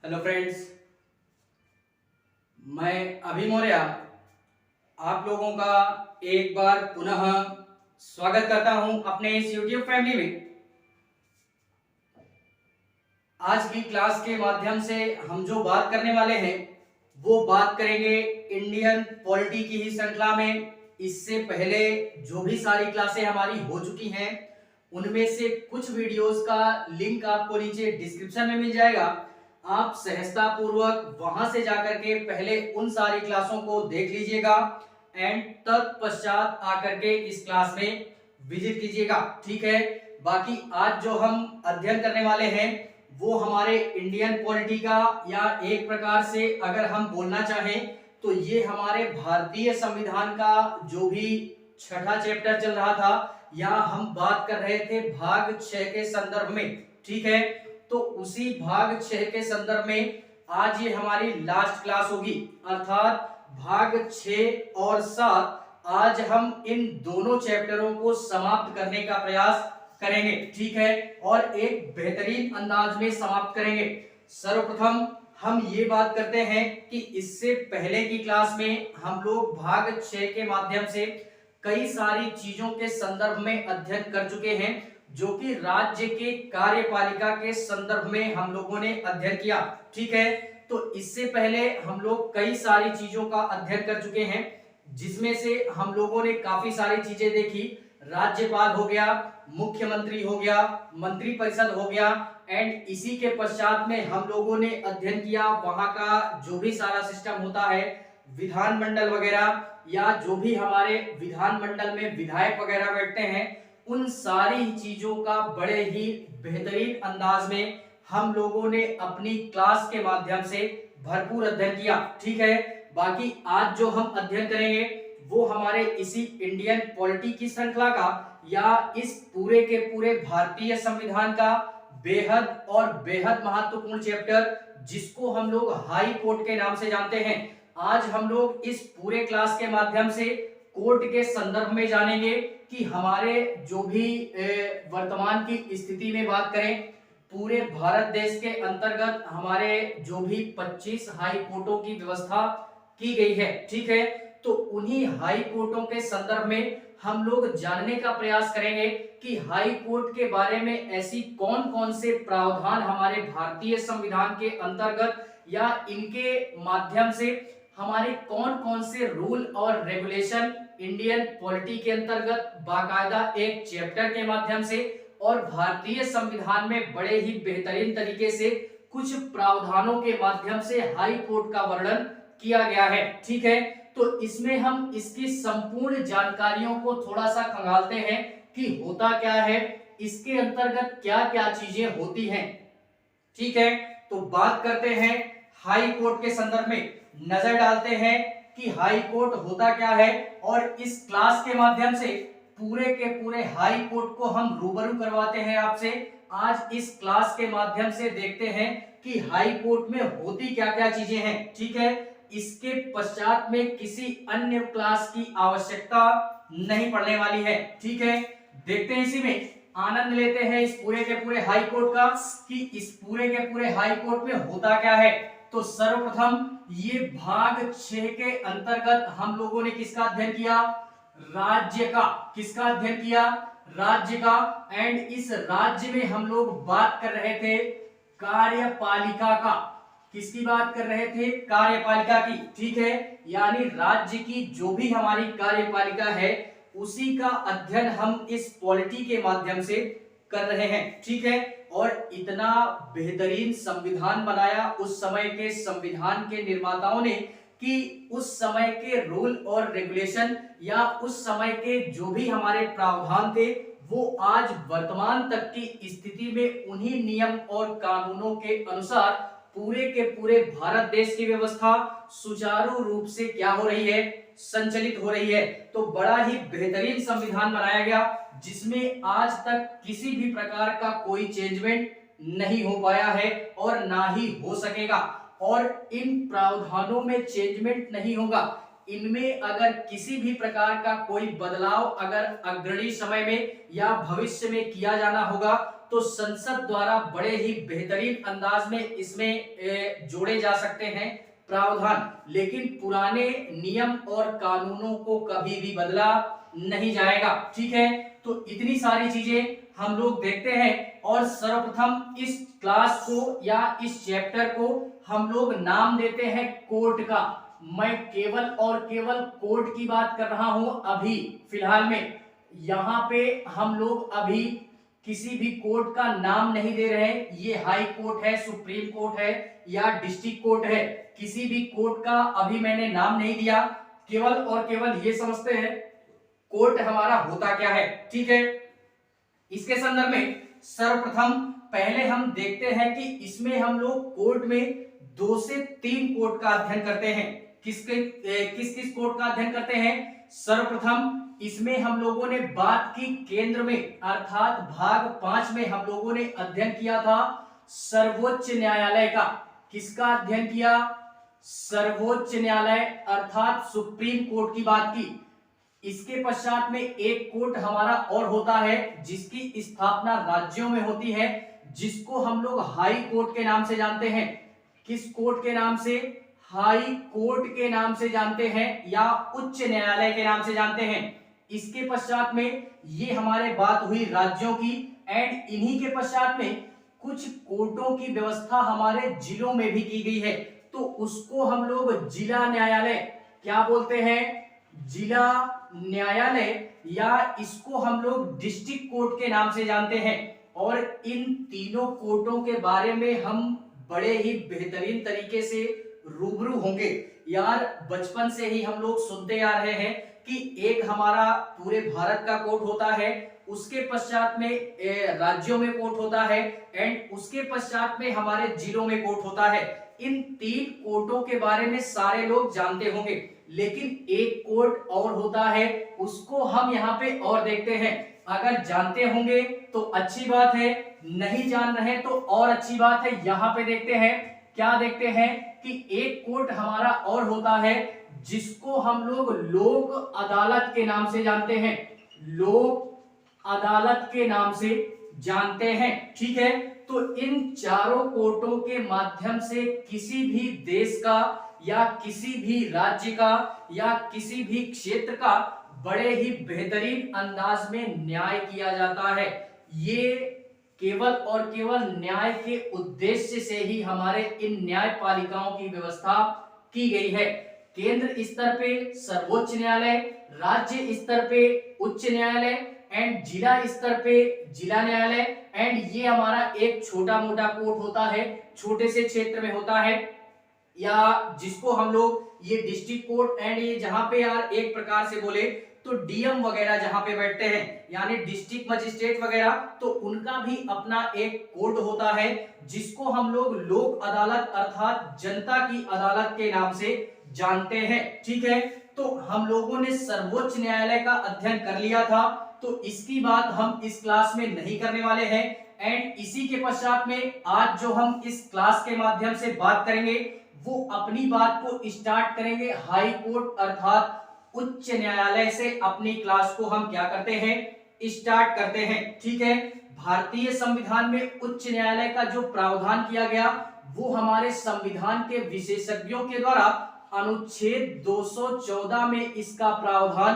Hello friends, मैं अभी मौर्य आप लोगों का एक बार पुनः स्वागत करता हूं अपने इस YouTube फैमिली में। आज की क्लास के माध्यम से हम जो बात करने वाले हैं वो बात करेंगे इंडियन पॉलिटी की ही श्रृंखला में। इससे पहले जो भी सारी क्लासें हमारी हो चुकी हैं उनमें से कुछ वीडियोस का लिंक आपको नीचे डिस्क्रिप्शन में मिल जाएगा। आप सहजता पूर्वक वहां से जाकर के पहले उन सारी क्लासों को देख लीजिएगा एंड तत्पश्चात आकर के इस क्लास में विजिट कीजिएगा। ठीक है, बाकी आज जो हम अध्ययन करने वाले हैं वो हमारे इंडियन पॉलिटी का, या एक प्रकार से अगर हम बोलना चाहें तो ये हमारे भारतीय संविधान का जो भी छठा चैप्टर चल रहा था, या हम बात कर रहे थे भाग 6 के संदर्भ में। ठीक है, तो उसी भाग 6 के संदर्भ में आज ये हमारी लास्ट क्लास होगी, अर्थात भाग 6 और 7। आज हम इन दोनों चैप्टरों को समाप्त करने का प्रयास करेंगे। ठीक है, और एक बेहतरीन अंदाज में समाप्त करेंगे। सर्वप्रथम हम ये बात करते हैं कि इससे पहले की क्लास में हम लोग भाग 6 के माध्यम से कई सारी चीजों के संदर्भ में अध्ययन कर चुके हैं, जो कि राज्य के कार्यपालिका के संदर्भ में हम लोगों ने अध्ययन किया। ठीक है, तो इससे पहले हम लोग कई सारी चीजों का अध्ययन कर चुके हैं, जिसमें से हम लोगों ने काफी सारी चीजें देखी। राज्यपाल हो गया, मुख्यमंत्री हो गया, मंत्रिपरिषद हो गया, एंड इसी के पश्चात में हम लोगों ने अध्ययन किया वहां का जो भी सारा सिस्टम होता है, विधानमंडल वगैरह, या जो भी हमारे विधानमंडल में विधायक वगैरह बैठते हैं, उन सारी चीजों का बड़े ही बेहतरीन अंदाज में हम लोगों ने अपनी क्लास के माध्यम से भरपूर अध्ययन किया। ठीक है, बाकी आज जो हम अध्ययन करेंगे वो हमारे इसी इंडियन पॉलिटी की श्रृंखला का, या इस पूरे के पूरे भारतीय संविधान का बेहद और बेहद महत्वपूर्ण चैप्टर, जिसको हम लोग हाई कोर्ट के नाम से जानते हैं। आज हम लोग इस पूरे क्लास के माध्यम से कोर्ट के संदर्भ में जानेंगे कि हमारे जो भी वर्तमान की स्थिति में बात करें, पूरे भारत देश के अंतर्गत हमारे जो भी 25 हाई कोर्टों की व्यवस्था की गई है। ठीक है, तो उन्हीं हाई कोर्टों के संदर्भ में हम लोग जानने का प्रयास करेंगे कि हाई कोर्ट के बारे में ऐसी कौन कौन से प्रावधान हमारे भारतीय संविधान के अंतर्गत, या इनके माध्यम से हमारे कौन कौन से रूल और रेगुलेशन इंडियन पॉलिटी के अंतर्गत बाकायदा एक चैप्टर के माध्यम से और भारतीय संविधान में बड़े ही बेहतरीन तरीके से कुछ प्रावधानों के माध्यम से हाई कोर्ट का वर्णन किया गया है। ठीक है, तो इसमें हम इसकी संपूर्ण जानकारियों को थोड़ा सा खंगालते हैं कि होता क्या है, इसके अंतर्गत क्या क्या चीजें होती हैं। ठीक है, तो बात करते हैं हाई कोर्ट के संदर्भ में, नजर डालते हैं कि हाई कोर्ट होता क्या है, और इस क्लास के माध्यम से पूरे के पूरे हाई कोर्ट को हम रूबरू करवाते हैं आपसे। आज इस क्लास के माध्यम से देखते हैं कि हाई कोर्ट में होती क्या क्या चीजें हैं। ठीक है, इसके पश्चात में किसी अन्य क्लास की आवश्यकता नहीं पड़ने वाली है। ठीक है, देखते हैं इसी में आनंद लेते हैं इस पूरे के पूरे हाई कोर्ट का कि इस पूरे के पूरे हाई कोर्ट में होता क्या है। तो सर्वप्रथम ये भाग 6 के अंतर्गत हम लोगों ने किसका अध्ययन किया? राज्य का। किसका अध्ययन किया? राज्य का। एंड इस राज्य में हम लोग बात कर रहे थे कार्यपालिका का। किसकी बात कर रहे थे? कार्यपालिका की। ठीक है, यानी राज्य की जो भी हमारी कार्यपालिका है उसी का अध्ययन हम इस पॉलिटी के माध्यम से कर रहे हैं। ठीक है, और इतना बेहतरीन संविधान बनाया उस समय के संविधान के निर्माताओं ने कि उस समय के रूल और रेगुलेशन, या उस समय के जो भी हमारे प्रावधान थे, वो आज वर्तमान तक की स्थिति में उन्हीं नियम और कानूनों के अनुसार पूरे के पूरे भारत देश की व्यवस्था सुचारू रूप से क्या हो रही है? संचालित हो रही है। तो बड़ा ही बेहतरीन संविधान बनाया गया, जिसमें आज तक किसी भी प्रकार का कोई चेंजमेंट नहीं हो पाया है और ना ही हो सकेगा। और इन प्रावधानों में चेंजमेंट नहीं होगा, इनमें अगर किसी भी प्रकार का कोई बदलाव अगर अग्रणी समय में या भविष्य में किया जाना होगा तो संसद द्वारा बड़े ही बेहतरीन अंदाज में इसमें जोड़े जा सकते हैं प्रावधान, लेकिन पुराने नियम और कानूनों को कभी भी बदला नहीं जाएगा। ठीक है, तो इतनी सारी चीजें हम लोग देखते हैं और सर्वप्रथम इस क्लास को या इस चैप्टर को हम लोग नाम देते हैं कोर्ट का। मैं केवल और केवल कोर्ट की बात कर रहा हूं अभी फिलहाल में। यहां पे हम लोग अभी किसी भी कोर्ट का नाम नहीं दे रहे हैं। ये हाई कोर्ट है, सुप्रीम कोर्ट है या डिस्ट्रिक्ट कोर्ट है, किसी भी कोर्ट का अभी मैंने नाम नहीं दिया। केवल और केवल ये समझते हैं कोर्ट हमारा होता क्या है। ठीक है, इसके संदर्भ में सर्वप्रथम पहले हम देखते हैं कि इसमें हम लोग कोर्ट में 2 से 3 कोर्ट का अध्ययन करते हैं। किस किस कोर्ट का अध्ययन करते हैं? सर्वप्रथम इसमें हम लोगों ने बात की केंद्र में, अर्थात भाग 5 में हम लोगों ने अध्ययन किया था सर्वोच्च न्यायालय का। किसका अध्ययन किया? सर्वोच्च न्यायालय अर्थात सुप्रीम कोर्ट की बात की। इसके पश्चात में एक कोर्ट हमारा और होता है जिसकी स्थापना राज्यों में होती है, जिसको हम लोग हाई कोर्ट के नाम से जानते हैं। किस कोर्ट के नाम से? हाई कोर्ट के नाम से जानते हैं या उच्च न्यायालय के नाम से जानते हैं। इसके पश्चात में ये हमारे बात हुई राज्यों की, एंड इन्हीं के पश्चात में कुछ कोर्टों की व्यवस्था हमारे जिलों में भी की गई है, तो उसको हम लोग जिला न्यायालय क्या बोलते हैं? जिला न्यायालय, या इसको हम लोग डिस्ट्रिक्ट कोर्ट के नाम से जानते हैं। और इन तीनों कोर्टों के बारे में हम बड़े ही बेहतरीन तरीके से रूबरू होंगे। यार बचपन से ही हम लोग सुनते आ रहे हैं कि एक हमारा पूरे भारत का कोर्ट होता है, उसके पश्चात में राज्यों में कोर्ट होता है, एंड उसके पश्चात में हमारे जिलों में कोर्ट होता है। इन 3 कोर्टों के बारे में सारे लोग जानते होंगे, लेकिन एक कोर्ट और होता है, उसको हम यहाँ पे और देखते हैं। अगर जानते होंगे तो अच्छी बात है, नहीं जान रहे तो और अच्छी बात है। यहाँ पे देखते हैं, क्या देखते हैं कि एक कोर्ट हमारा और होता है जिसको हम लोग लोक अदालत के नाम से जानते हैं। लोक अदालत के नाम से जानते हैं। ठीक है, तो इन चारों कोर्टों के माध्यम से किसी भी देश का या किसी भी राज्य का या किसी भी क्षेत्र का बड़े ही बेहतरीन अंदाज में न्याय किया जाता है। ये केवल और केवल न्याय के उद्देश्य से ही हमारे इन न्यायपालिकाओं की व्यवस्था की गई है। केंद्र स्तर पे सर्वोच्च न्यायालय, राज्य स्तर पे उच्च न्यायालय, एंड जिला स्तर पे जिला न्यायालय, एंड ये हमारा एक छोटा मोटा कोर्ट होता है, छोटे से क्षेत्र में होता है, या जिसको हम लोग ये डिस्ट्रिक्ट कोर्ट, एंड ये जहां पे यार एक प्रकार से बोले तो डीएम वगैरह जहां पे बैठते हैं यानी डिस्ट्रिक्ट मजिस्ट्रेट वगैरह, तो उनका भी अपना एक कोर्ट होता है जिसको हम लोग लोक अदालत अर्थात जनता की अदालत के नाम से जानते हैं। ठीक है, तो हम लोगों ने सर्वोच्च न्यायालय का अध्ययन कर लिया था, तो इसकी बात हम इस क्लास में नहीं करने वाले हैं। एंड इसी के पश्चात में आज जो हम इस क्लास के माध्यम से बात करेंगे वो अपनी बात को स्टार्ट करेंगे हाई कोर्ट अर्थात उच्च न्यायालय से। अपनी क्लास को हम क्या करते हैं? स्टार्ट करते हैं। ठीक है, भारतीय संविधान में उच्च न्यायालय का जो प्रावधान किया गया वो हमारे संविधान के विशेषज्ञों के द्वारा अनुच्छेद 214 में इसका प्रावधान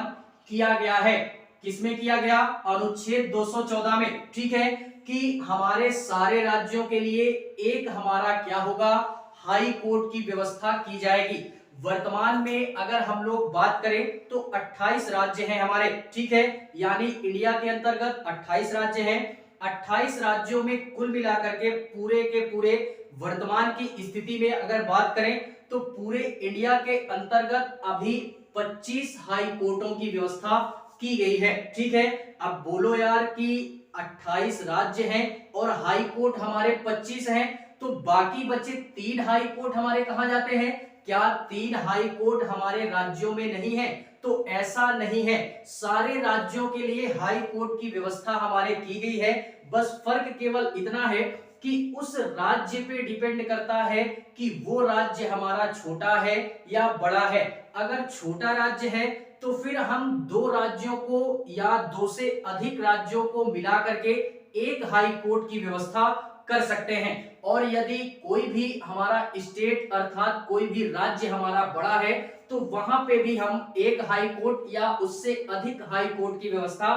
किया गया है। किसमें किया गया? अनुच्छेद 214 में। ठीक है, कि हमारे सारे राज्यों के लिए एक हमारा क्या होगा? हाई कोर्ट की व्यवस्था की जाएगी। वर्तमान में अगर हम लोग बात करें तो 28 राज्य हैं हमारे। ठीक है, यानी इंडिया के अंतर्गत 28 राज्य हैं। 28 राज्यों में कुल मिलाकर के पूरे वर्तमान की स्थिति में अगर बात करें तो पूरे इंडिया के अंतर्गत अभी 25 हाई कोर्टों की व्यवस्था की गई है। ठीक है, अब बोलो यार कि 28 राज्य हैं और हाई कोर्ट हमारे 25 हैं, तो बाकी बचे 3 हाई कोर्ट हमारे कहां जाते हैं? क्या 3 हाई कोर्ट हमारे राज्यों में नहीं है? तो ऐसा नहीं है, सारे राज्यों के लिए हाई कोर्ट की व्यवस्था हमारे की गई है। बस फर्क केवल इतना है कि उस राज्य पे डिपेंड करता है कि वो राज्य हमारा छोटा है या बड़ा है। अगर छोटा राज्य है तो फिर हम 2 राज्यों को या 2 से अधिक राज्यों को मिला करके एक हाई कोर्ट की व्यवस्था कर सकते हैं। और यदि कोई भी हमारा स्टेट अर्थात कोई भी राज्य हमारा बड़ा है तो वहां पे भी हम एक हाई कोर्ट या उससे अधिक हाई कोर्ट की व्यवस्था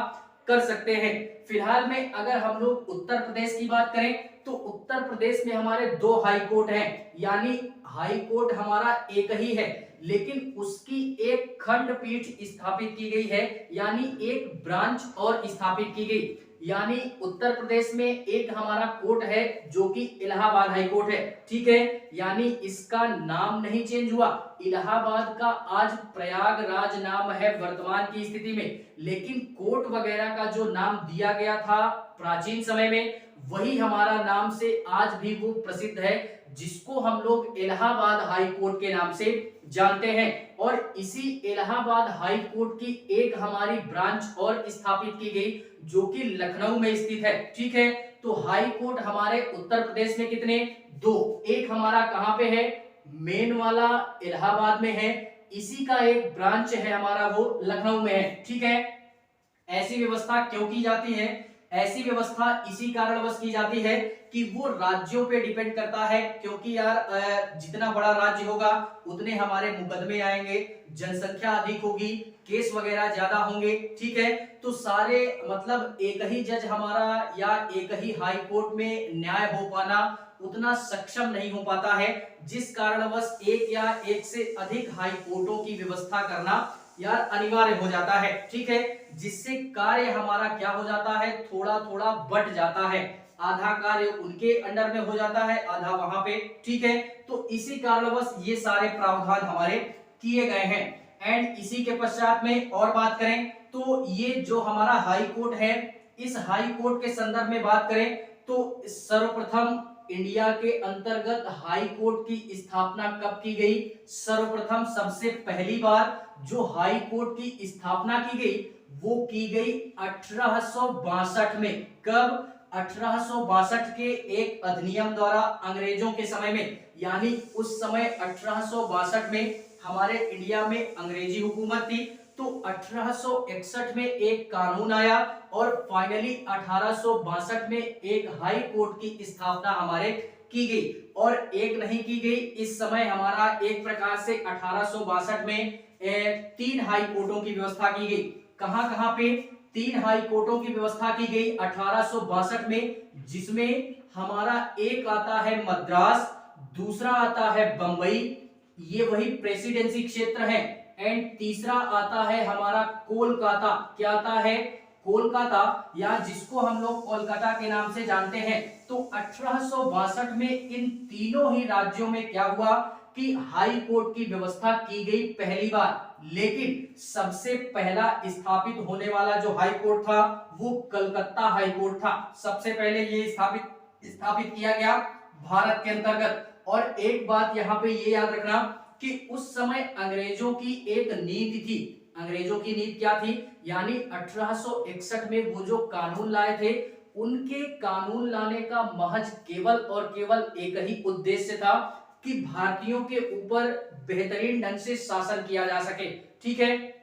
कर सकते हैं। फिलहाल में अगर हम लोग उत्तर प्रदेश की बात करें तो उत्तर प्रदेश में हमारे दो हाई कोर्ट हैं, यानी हाई कोर्ट हमारा एक ही है लेकिन उसकी एक खंडपीठ स्थापित की गई है, यानी एक ब्रांच और स्थापित की गई। यानी उत्तर प्रदेश में एक हमारा कोर्ट है जो कि इलाहाबाद हाई कोर्ट है, ठीक है। यानी इसका नाम नहीं चेंज हुआ, इलाहाबाद का आज प्रयागराज नाम है वर्तमान की स्थिति में, लेकिन कोर्ट वगैरह का जो नाम दिया गया था प्राचीन समय में वही हमारा नाम से आज भी वो प्रसिद्ध है, जिसको हम लोग इलाहाबाद हाई कोर्ट के नाम से जानते हैं। और इसी इलाहाबाद हाई कोर्ट की एक हमारी ब्रांच और स्थापित की गई जो कि लखनऊ में स्थित है, ठीक है। तो हाई कोर्ट हमारे उत्तर प्रदेश में कितने? दो। एक हमारा कहां पे है? मेन वाला इलाहाबाद में है, इसी का एक ब्रांच है हमारा वो लखनऊ में है, ठीक है। ऐसी व्यवस्था क्यों की जाती है? ऐसी व्यवस्था इसी कारणवश की जाती है कि वो राज्यों पे डिपेंड करता है, क्योंकि यार जितना बड़ा राज्य होगा उतने हमारे मुकदमे आएंगे, जनसंख्या अधिक होगी, केस वगैरह ज्यादा होंगे, ठीक है। तो सारे मतलब एक ही जज हमारा या एक ही हाई कोर्ट में न्याय हो पाना उतना सक्षम नहीं हो पाता है, जिस कारणवश एक या एक से अधिक हाई कोर्टों की व्यवस्था करना यार अनिवार्य हो जाता है, ठीक है। जिससे कार्य हमारा क्या हो जाता है? थोड़ा थोड़ा बट जाता है, आधा कार्य उनके अंडर में हो जाता है, आधा वहां पे, ठीक है। तो इसी कारणवश ये सारे प्रावधान हमारे किए गए हैं। एंड इसी के पश्चात में और बात करें तो ये जो हमारा हाई कोर्ट है, इस हाई कोर्ट के संदर्भ में बात करें तो सर्वप्रथम इंडिया के अंतर्गत हाई कोर्ट की स्थापना कब की गई? सर्वप्रथम सबसे पहली बार जो हाई कोर्ट की स्थापना की गई वो की गई 1862 में। कब? 1862 के एक अधिनियम द्वारा अंग्रेजों के समय में, यानी उस समय 1862 में हमारे इंडिया में अंग्रेजी हुकूमत थी। तो 1861 में एक कानून आया और फाइनली 1862 में एक हाई कोर्ट की स्थापना हमारे की गई। और एक नहीं की गई, इस समय हमारा एक प्रकार से 1862 में तीन हाई कोर्टों की व्यवस्था की गई। कहां कहां पे? तीन हाई कोर्टों की व्यवस्था की गई 1862 में, जिसमें हमारा एक आता है मद्रास, दूसरा आता है बंबई, ये वही प्रेसिडेंसी क्षेत्र है, एंड तीसरा आता है हमारा कोलकाता। क्या आता है? कोलकाता, या जिसको हम लोग कोलकाता के नाम से जानते हैं। तो 1862 में इन तीनों ही राज्यों में क्या हुआ कि हाई कोर्ट की व्यवस्था की गई पहली बार। लेकिन सबसे पहला स्थापित होने वाला जो हाई कोर्ट था वो कलकत्ता हाई कोर्ट था। सबसे पहले ये स्थापित किया गया भारत के अंतर्गत। और एक बात यहाँ पे ये याद रखना कि उस समय अंग्रेजों की एक नीति थी। अंग्रेजों की नीति क्या थी? यानी 1861 में वो जो कानून लाए थे, उनके कानून लाने का महज केवल और केवल एक ही उद्देश्य था कि भारतीयों के ऊपर बेहतरीन ढंग से शासन किया जा सके, ठीक है,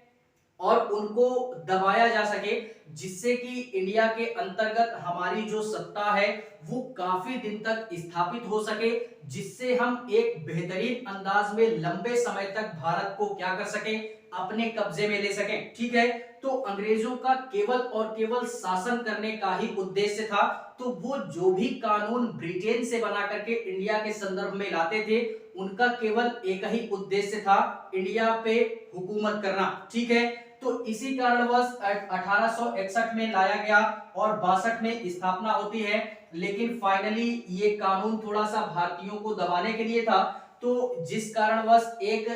और उनको दबाया जा सके, जिससे कि इंडिया के अंतर्गत हमारी जो सत्ता है वो काफी दिन तक स्थापित हो सके, जिससे हम एक बेहतरीन अंदाज में लंबे समय तक भारत को क्या कर सके? अपने कब्जे में ले सकें, ठीक है। तो अंग्रेजों का केवल और केवल शासन करने का ही उद्देश्य था। तो वो जो भी कानून ब्रिटेन से बना करके इंडिया के संदर्भ में लाते थे, उनका केवल एक ही उद्देश्य था, इंडिया पे हुकूमत करना, ठीक है। तो इसी कारणवश 1861 में लाया गया और 62 में स्थापना होती है। लेकिन फाइनली ये कानून थोड़ा सा भारतीयों को दबाने के लिए था, तो जिस कारणवश एक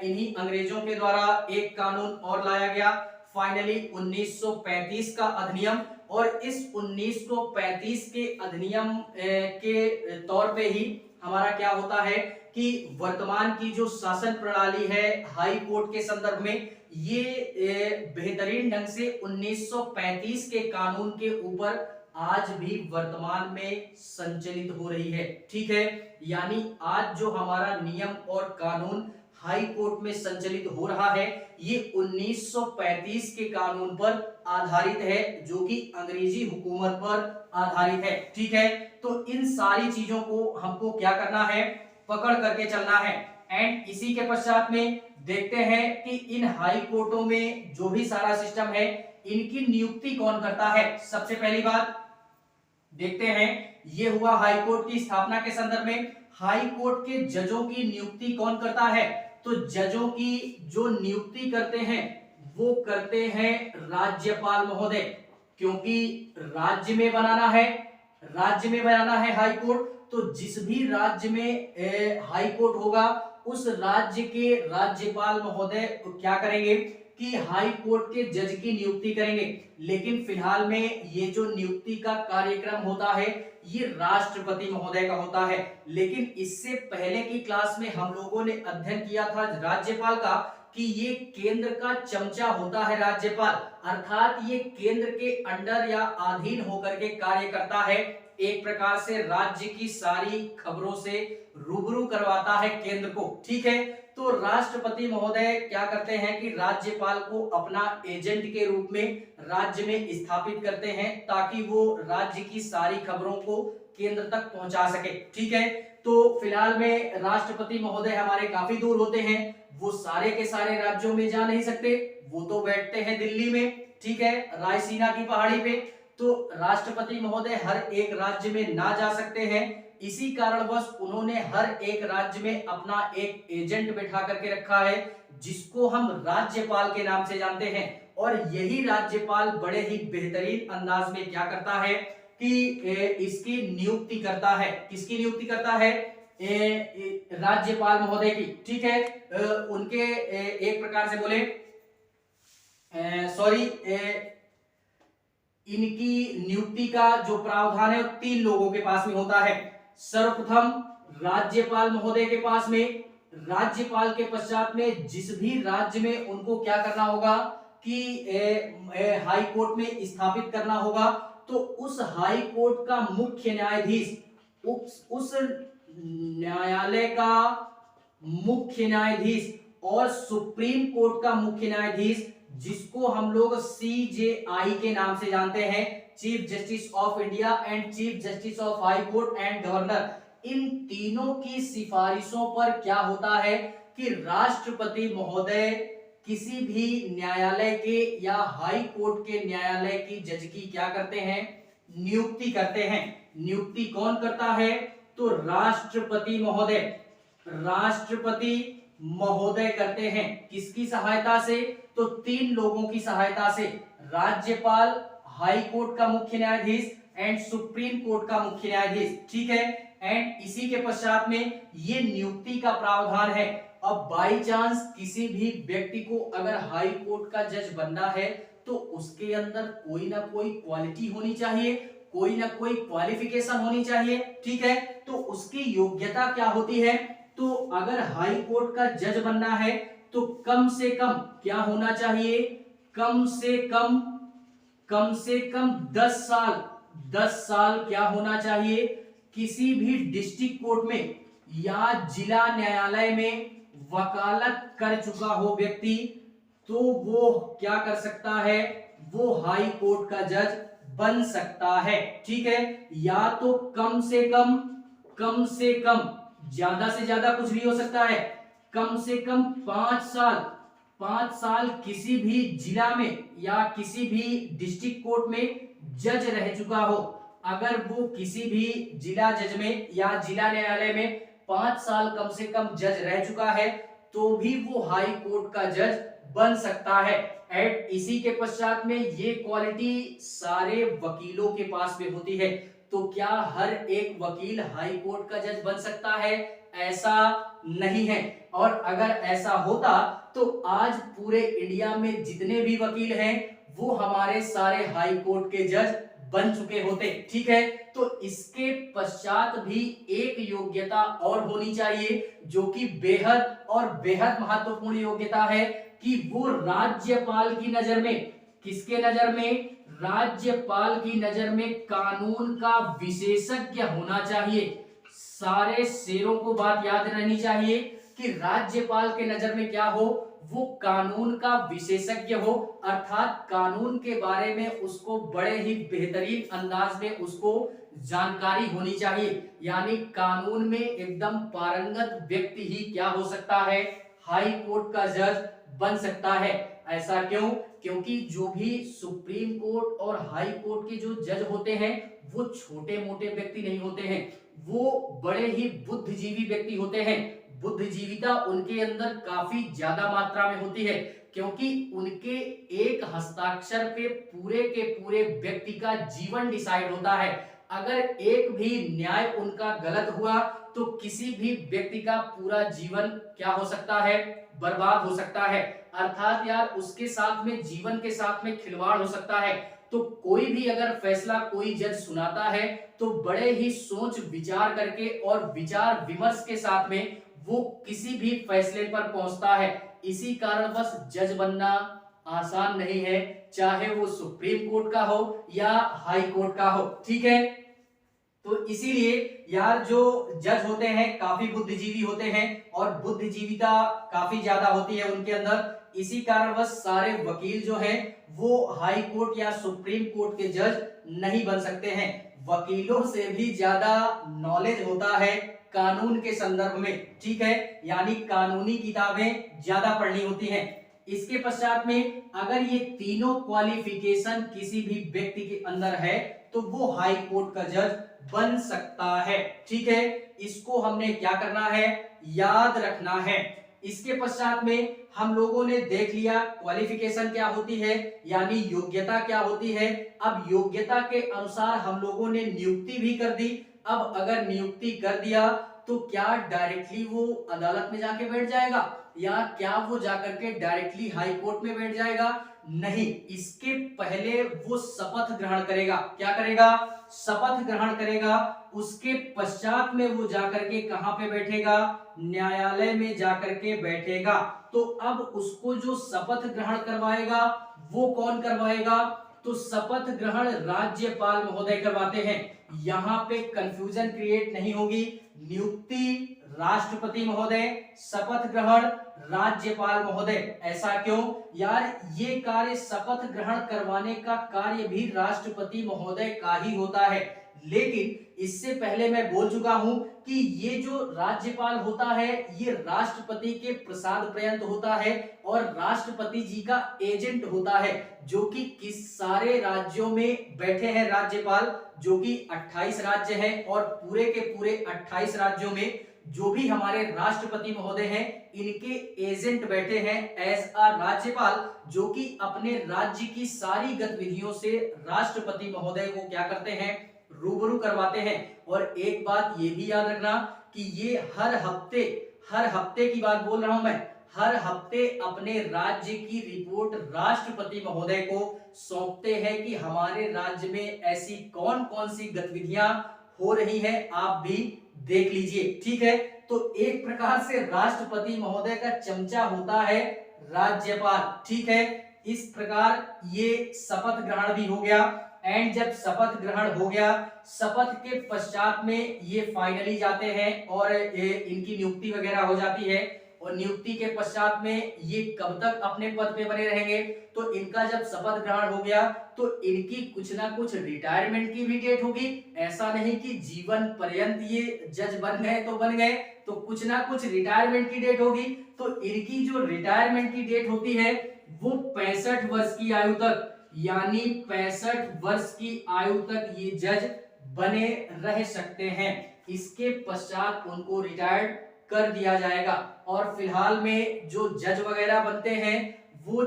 इन्हीं अंग्रेजों के द्वारा एक कानून और लाया गया, फाइनली 1935 का अधिनियम। और इस 1935 के अधिनियम के तौर पे ही हमारा क्या होता है कि वर्तमान की जो शासन प्रणाली है हाई कोर्ट के संदर्भ में, ये बेहतरीन ढंग से 1935 के कानून के ऊपर आज भी वर्तमान में संचालित हो रही है, ठीक है। यानी आज जो हमारा नियम और कानून हाई कोर्ट में संचालित हो रहा है, ये 1935 के कानून पर आधारित है, जो कि अंग्रेजी हुकूमत पर आधारित है। ठीक है, तो इन सारी चीजों को हमको क्या करना है, पकड़ करके चलना है। एंड इसी के पश्चात में देखते हैं कि इन हाई कोर्टों में जो भी सारा सिस्टम है इनकी नियुक्ति कौन करता है। सबसे पहली बात देखते हैं, ये हुआ हाई कोर्ट की स्थापना के संदर्भ में। हाई कोर्ट के जजों की नियुक्ति कौन करता है, तो जजों की जो नियुक्ति करते हैं वो करते हैं राज्यपाल महोदय, क्योंकि राज्य में बनाना है, राज्य में बनाना है हाई कोर्ट। तो जिस भी राज्य में हाई कोर्ट होगा उस राज्य के राज्यपाल महोदय क्या करेंगे कि हाई कोर्ट के जज की नियुक्ति करेंगे। लेकिन फिलहाल में ये जो नियुक्ति का कार्यक्रम होता है ये राष्ट्रपति महोदय का होता है। लेकिन इससे पहले की क्लास में हम लोगों ने अध्ययन किया था राज्यपाल का कि ये केंद्र का चमचा होता है राज्यपाल, अर्थात ये केंद्र के अंडर या अधीन होकर के कार्य करता है। एक प्रकार से राज्य की सारी खबरों से रूबरू करवाता है केंद्र को। ठीक है, तो राष्ट्रपति महोदय क्या करते हैं कि राज्यपाल को अपना एजेंट के रूप में राज्य में स्थापित करते हैं ताकि वो राज्य की सारी खबरों को केंद्र तक पहुंचा सके। ठीक है, तो फिलहाल में राष्ट्रपति महोदय हमारे काफी दूर होते हैं, वो सारे के सारे राज्यों में जा नहीं सकते, वो तो बैठते हैं दिल्ली में। ठीक है, रायसीना की पहाड़ी पे। तो राष्ट्रपति महोदय हर एक राज्य में ना जा सकते हैं, इसी कारणवश उन्होंने हर एक राज्य में अपना एक एजेंट बैठा करके रखा है जिसको हम राज्यपाल के नाम से जानते हैं। और यही राज्यपाल बड़े ही बेहतरीन अंदाज में क्या करता है कि इसकी नियुक्ति करता है। किसकी नियुक्ति करता है, राज्यपाल महोदय की। ठीक है, उनके एक प्रकार से बोले इनकी नियुक्ति का जो प्रावधान है वो 3 लोगों के पास में होता है। सर्वप्रथम राज्यपाल महोदय के पास में, राज्यपाल के पश्चात में जिस भी राज्य में उनको क्या करना होगा कि हाई कोर्ट में स्थापित करना होगा, तो उस हाई कोर्ट का मुख्य न्यायाधीश, उस न्यायालय का मुख्य न्यायाधीश और सुप्रीम कोर्ट का मुख्य न्यायाधीश, जिसको हम लोग CJI के नाम से जानते हैं, chief justice of India and chief justice of high court and governor, इन तीनों की सिफारिशों पर क्या होता है कि राष्ट्रपति महोदय किसी भी न्यायालय के या हाई कोर्ट के न्यायालय की जज की क्या करते हैं, नियुक्ति करते हैं। नियुक्ति कौन करता है, तो राष्ट्रपति महोदय, राष्ट्रपति महोदय करते हैं। किसकी सहायता से, तो 3 लोगों की सहायता से, राज्यपाल, हाई कोर्ट का मुख्य न्यायाधीश एंड सुप्रीम कोर्ट का मुख्य न्यायाधीश। ठीक है, एंड इसी के पश्चात में ये नियुक्ति का प्रावधान है। अब बाई चांस किसी भी व्यक्ति को अगर हाई कोर्ट का जज बनना है तो उसके अंदर कोई ना कोई क्वालिटी होनी चाहिए, कोई ना कोई क्वालिफिकेशन होनी चाहिए। ठीक है, तो उसकी योग्यता क्या होती है, तो अगर हाई कोर्ट का जज बनना है तो कम से कम क्या होना चाहिए, कम से कम 10 साल क्या होना चाहिए, किसी भी डिस्ट्रिक्ट कोर्ट में या जिला न्यायालय में वकालत कर चुका हो व्यक्ति, तो वो क्या कर सकता है, वो हाई कोर्ट का जज बन सकता है। ठीक है, या तो कम से कम ज्यादा से ज्यादा कुछ भी हो सकता है, कम से कम 5 साल किसी भी जिला में या किसी भी डिस्ट्रिक्ट कोर्ट में जज रह चुका हो। अगर वो किसी भी जिला जज में या जिला न्यायालय में 5 साल कम से कम जज रह चुका है तो भी वो हाई कोर्ट का जज बन सकता है। एंड इसी के पश्चात में ये क्वालिटी सारे वकीलों के पास में होती है। तो क्या हर एक वकील हाई कोर्ट का जज बन सकता है, ऐसा नहीं है। और अगर ऐसा होता तो आज पूरे इंडिया में जितने भी वकील हैं वो हमारे सारे हाई कोर्ट के जज बन चुके होते। ठीक है, तो इसके पश्चात भी एक योग्यता और होनी चाहिए जो कि बेहद महत्वपूर्ण योग्यता है कि वो राज्यपाल की नजर में, किसके नजर में, राज्यपाल की नजर में कानून का विशेषज्ञ होना चाहिए। सारे शेरों को बात याद रहनी चाहिए कि राज्यपाल के नजर में क्या हो, वो कानून का विशेषज्ञ हो, अर्थात कानून के बारे में उसको बड़े ही बेहतरीन अंदाज में उसको जानकारी होनी चाहिए। यानी कानून में एकदम पारंगत व्यक्ति ही क्या हो सकता है, हाई कोर्ट का जज बन सकता है। ऐसा क्यों? क्योंकि जो भी सुप्रीम कोर्ट और हाई कोर्ट के जो जज होते हैं वो छोटे मोटे व्यक्ति नहीं होते हैं, वो बड़े ही बुद्धिजीवी व्यक्ति होते हैं। बुद्धिजीविता उनके अंदर काफी ज्यादा मात्रा में होती है, क्योंकि उनके एक हस्ताक्षर पे पूरे के पूरे व्यक्ति का जीवन डिसाइड होता है। अगर एक भी न्याय उनका गलत हुआ तो किसी भी व्यक्ति का पूरा जीवन क्या हो सकता है, बर्बाद हो सकता है। अर्थात यार उसके साथ में, जीवन के साथ में खिलवाड़ हो सकता है। तो कोई भी अगर फैसला कोई जज सुनाता है तो बड़े ही सोच विचार करके और विचार विमर्श के साथ में वो किसी भी फैसले पर पहुंचता है। इसी कारणवश जज बनना आसान नहीं है, चाहे वो सुप्रीम कोर्ट का हो या हाई कोर्ट का हो। ठीक है, तो इसीलिए यार जो जज होते हैं काफी बुद्धिजीवी होते हैं और बुद्धिजीविता काफी ज्यादा होती है उनके अंदर। इसी कारणवश सारे वकील जो हैं वो हाई कोर्ट या सुप्रीम कोर्ट के जज नहीं बन सकते हैं। वकीलों से भी ज्यादा नॉलेज होता है कानून के संदर्भ में। ठीक है, यानी कानूनी किताबें ज्यादा पढ़नी होती हैं। इसके पश्चात में अगर ये तीनों क्वालिफिकेशन किसी भी व्यक्ति के अंदर है तो वो हाई कोर्ट का जज बन सकता है। ठीक है, इसको हमने क्या करना है, याद रखना है। इसके पश्चात में हम लोगों ने देख लिया क्वालिफिकेशन क्या होती है, यानी योग्यता क्या होती है। अब योग्यता के अनुसार हम लोगों ने नियुक्ति भी कर दी। अब अगर नियुक्ति कर दिया तो क्या डायरेक्टली वो अदालत में जाके बैठ जाएगा या क्या वो जाकर के डायरेक्टली हाई कोर्ट में बैठ जाएगा? नहीं, इसके पहले वो शपथ ग्रहण करेगा। क्या करेगा? शपथ ग्रहण करेगा। उसके पश्चात में वो जाकर के कहां पे बैठेगा? न्यायालय में जाकर के बैठेगा। तो अब उसको जो शपथ ग्रहण करवाएगा वो कौन करवाएगा? तो शपथ ग्रहण राज्यपाल महोदय करवाते हैं। यहाँ पे कंफ्यूजन क्रिएट नहीं होगी। नियुक्ति राष्ट्रपति महोदय, शपथ ग्रहण राज्यपाल महोदय। ऐसा क्यों? यार ये कार्य, शपथ ग्रहण करवाने का कार्य भी राष्ट्रपति महोदय का ही होता है। लेकिन इससे पहले मैं बोल चुका हूं कि ये जो राज्यपाल होता है ये राष्ट्रपति के प्रसाद पर्यंत होता है और राष्ट्रपति जी का एजेंट होता है, जो कि किस सारे राज्यों में बैठे हैं राज्यपाल, जो कि 28 राज्य हैं और पूरे के पूरे 28 राज्यों में जो भी हमारे राष्ट्रपति महोदय हैं इनके एजेंट बैठे हैं एज अ राज्यपाल, जो कि अपने राज्य की सारी गतिविधियों से राष्ट्रपति महोदय को क्या करते हैं, रूबरू करवाते हैं। और एक बात ये भी याद रखना कि ये हर हफ्ते की बात बोल रहा हूं मैं, हर हफ्ते अपने राज्य की रिपोर्ट राष्ट्रपति महोदय को सौंपते हैं कि हमारे राज्य में ऐसी कौन कौन सी गतिविधियां हो रही हैं, आप भी देख लीजिए। ठीक है, तो एक प्रकार से राष्ट्रपति महोदय का चमचा होता है राज्यपाल। ठीक है, इस प्रकार ये शपथ ग्रहण भी हो गया। एंड जब शपथ ग्रहण हो गया, शपथ के पश्चात में ये फाइनली जाते हैं और इनकी नियुक्ति वगैरह हो जाती है। और नियुक्ति के पश्चात में ये कब तक अपने पद पे बने रहेंगे? तो इनका जब शपथ ग्रहण हो गया तो इनकी कुछ ना कुछ रिटायरमेंट की भी डेट होगी। ऐसा नहीं कि जीवन पर्यंत ये जज बन गए तो बन गए, तो कुछ ना कुछ रिटायरमेंट की डेट होगी। तो इनकी जो रिटायरमेंट की डेट होती है वो 65 वर्ष की आयु तक, यानी 65 वर्ष की आयु तक ये जज बने रह सकते हैं। इसके पश्चात उनको रिटायर्ड कर दिया जाएगा। और फिलहाल में जो जज वगैरह बनते हैं वो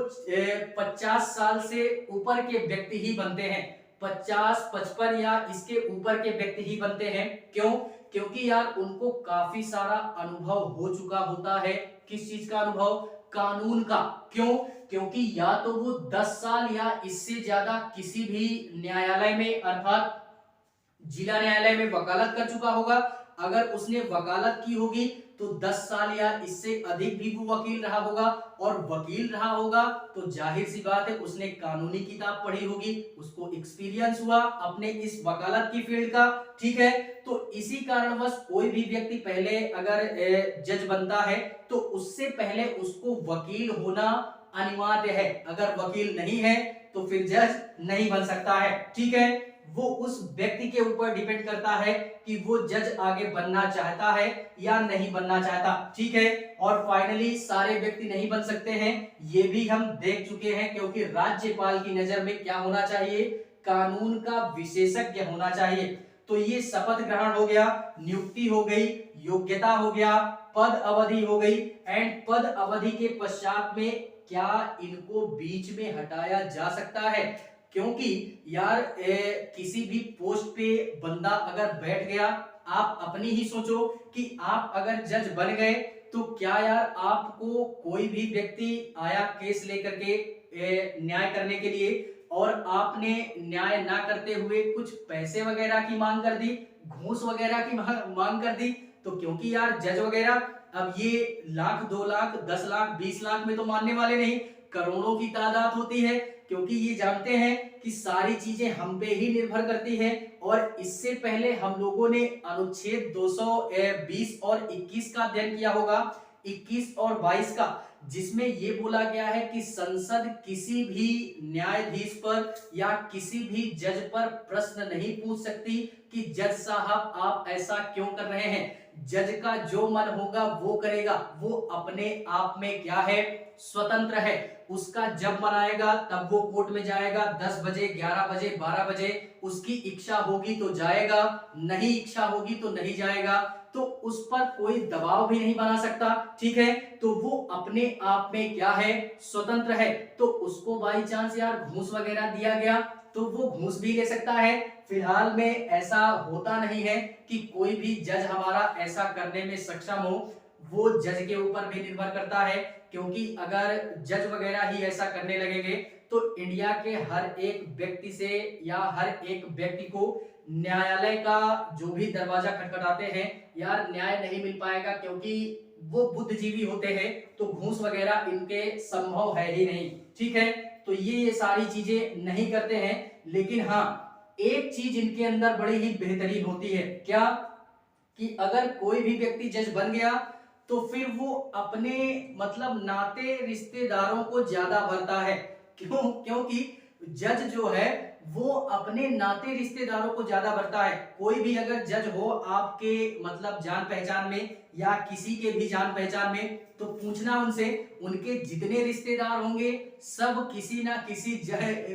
50 साल से ऊपर के व्यक्ति ही बनते हैं। 50, 55 या इसके ऊपर के व्यक्ति ही बनते हैं। क्यों? क्योंकि यार उनको काफी सारा अनुभव हो चुका होता है। किस चीज का अनुभव? कानून का। क्यों? क्योंकि या तो वो 10 साल या इससे ज्यादा किसी भी न्यायालय में अर्थात जिला न्यायालय में वकालत कर चुका होगा, अगर उसने वकालत की होगी तो 10 साल या इससे अधिक भी वो वकील रहा होगा, और वकील रहा होगा तो जाहिर सी बात है उसने कानूनी किताब पढ़ी होगी, उसको एक्सपीरियंस हुआ अपने इस वकालत की फील्ड का। ठीक है, तो इसी कारणवश कोई भी व्यक्ति पहले अगर जज बनता है तो उससे पहले उसको वकील होना अनिवार्य है। अगर वकील नहीं है तो फिर जज नहीं बन सकता है। ठीक है, वो उस व्यक्ति के ऊपर डिपेंड करता है कि वो जज आगे बनना चाहता है या नहीं बनना चाहता। ठीक है, और फाइनली सारे व्यक्ति नहीं बन सकते हैं, ये भी हम देख चुके हैं, क्योंकि राज्यपाल की नजर में क्या होना चाहिए, कानून का विशेषज्ञ होना चाहिए। तो ये शपथ ग्रहण हो गया, नियुक्ति हो गई, योग्यता हो गया, पद अवधि हो गई, एंड पद अवधि के पश्चात में क्या इनको बीच में हटाया जा सकता है? क्योंकि यार किसी भी पोस्ट पे बंदा अगर बैठ गया, आप अपनी ही सोचो कि आप अगर जज बन गए तो क्या यार आपको कोई भी व्यक्ति आया केस लेकर के न्याय करने के लिए, और आपने न्याय ना करते हुए कुछ पैसे वगैरह की मांग कर दी, घूस वगैरह की मांग कर दी, तो क्योंकि यार जज वगैरह अब ये लाख, 2 लाख, 10 लाख, 20 लाख में तो मानने वाले नहीं, करोड़ों की तादाद होती है, क्योंकि ये जानते हैं कि सारी चीजें हम पे ही निर्भर करती हैं। और इससे पहले हम लोगों ने अनुच्छेद 220 और 21 का अध्ययन किया होगा, 21 और 22 का, जिसमें ये बोला गया है कि संसद किसी भी न्यायाधीश पर या किसी भी जज पर प्रश्न नहीं पूछ सकती कि जज साहब आप ऐसा क्यों कर रहे हैं। जज का जो मन होगा वो करेगा, वो अपने आप में क्या है, स्वतंत्र है। उसका जब मन आएगा तब वो कोर्ट में जाएगा, 10 बजे, 11 बजे, 12 बजे, उसकी इच्छा होगी तो जाएगा, नहीं इच्छा होगी तो नहीं जाएगा, तो उस पर कोई दबाव भी नहीं बना सकता। ठीक है, तो वो अपने आप में क्या है, स्वतंत्र है। तो उसको बाई चांस यार घूस वगैरह दिया गया तो वो घूस भी ले सकता है। फिलहाल में ऐसा होता नहीं है कि कोई भी जज हमारा ऐसा करने में सक्षम हो, वो जज के ऊपर भी निर्भर करता है, क्योंकि अगर जज वगैरह ही ऐसा करने लगेंगे तो इंडिया के हर एक व्यक्ति से या हर एक व्यक्ति को न्यायालय का जो भी दरवाजा खटखटाते हैं यार न्याय नहीं मिल पाएगा, क्योंकि वो बुद्धिजीवी होते हैं, तो घूस वगैरह इनके संभव है ही नहीं। ठीक है, तो ये सारी चीजें नहीं करते हैं। लेकिन हाँ, एक चीज इनके अंदर बड़ी ही बेहतरीन होती है, क्या, कि अगर कोई भी व्यक्ति जज बन गया तो फिर वो अपने मतलब नाते रिश्तेदारों को ज्यादा भरता है। क्योंकि जज जो है वो अपने नाते रिश्तेदारों को ज्यादा भरता है। कोई भी अगर जज हो आपके मतलब जान पहचान में या किसी के भी जान पहचान में, तो पूछना उनसे, उनके जितने रिश्तेदार होंगे सब किसी ना किसी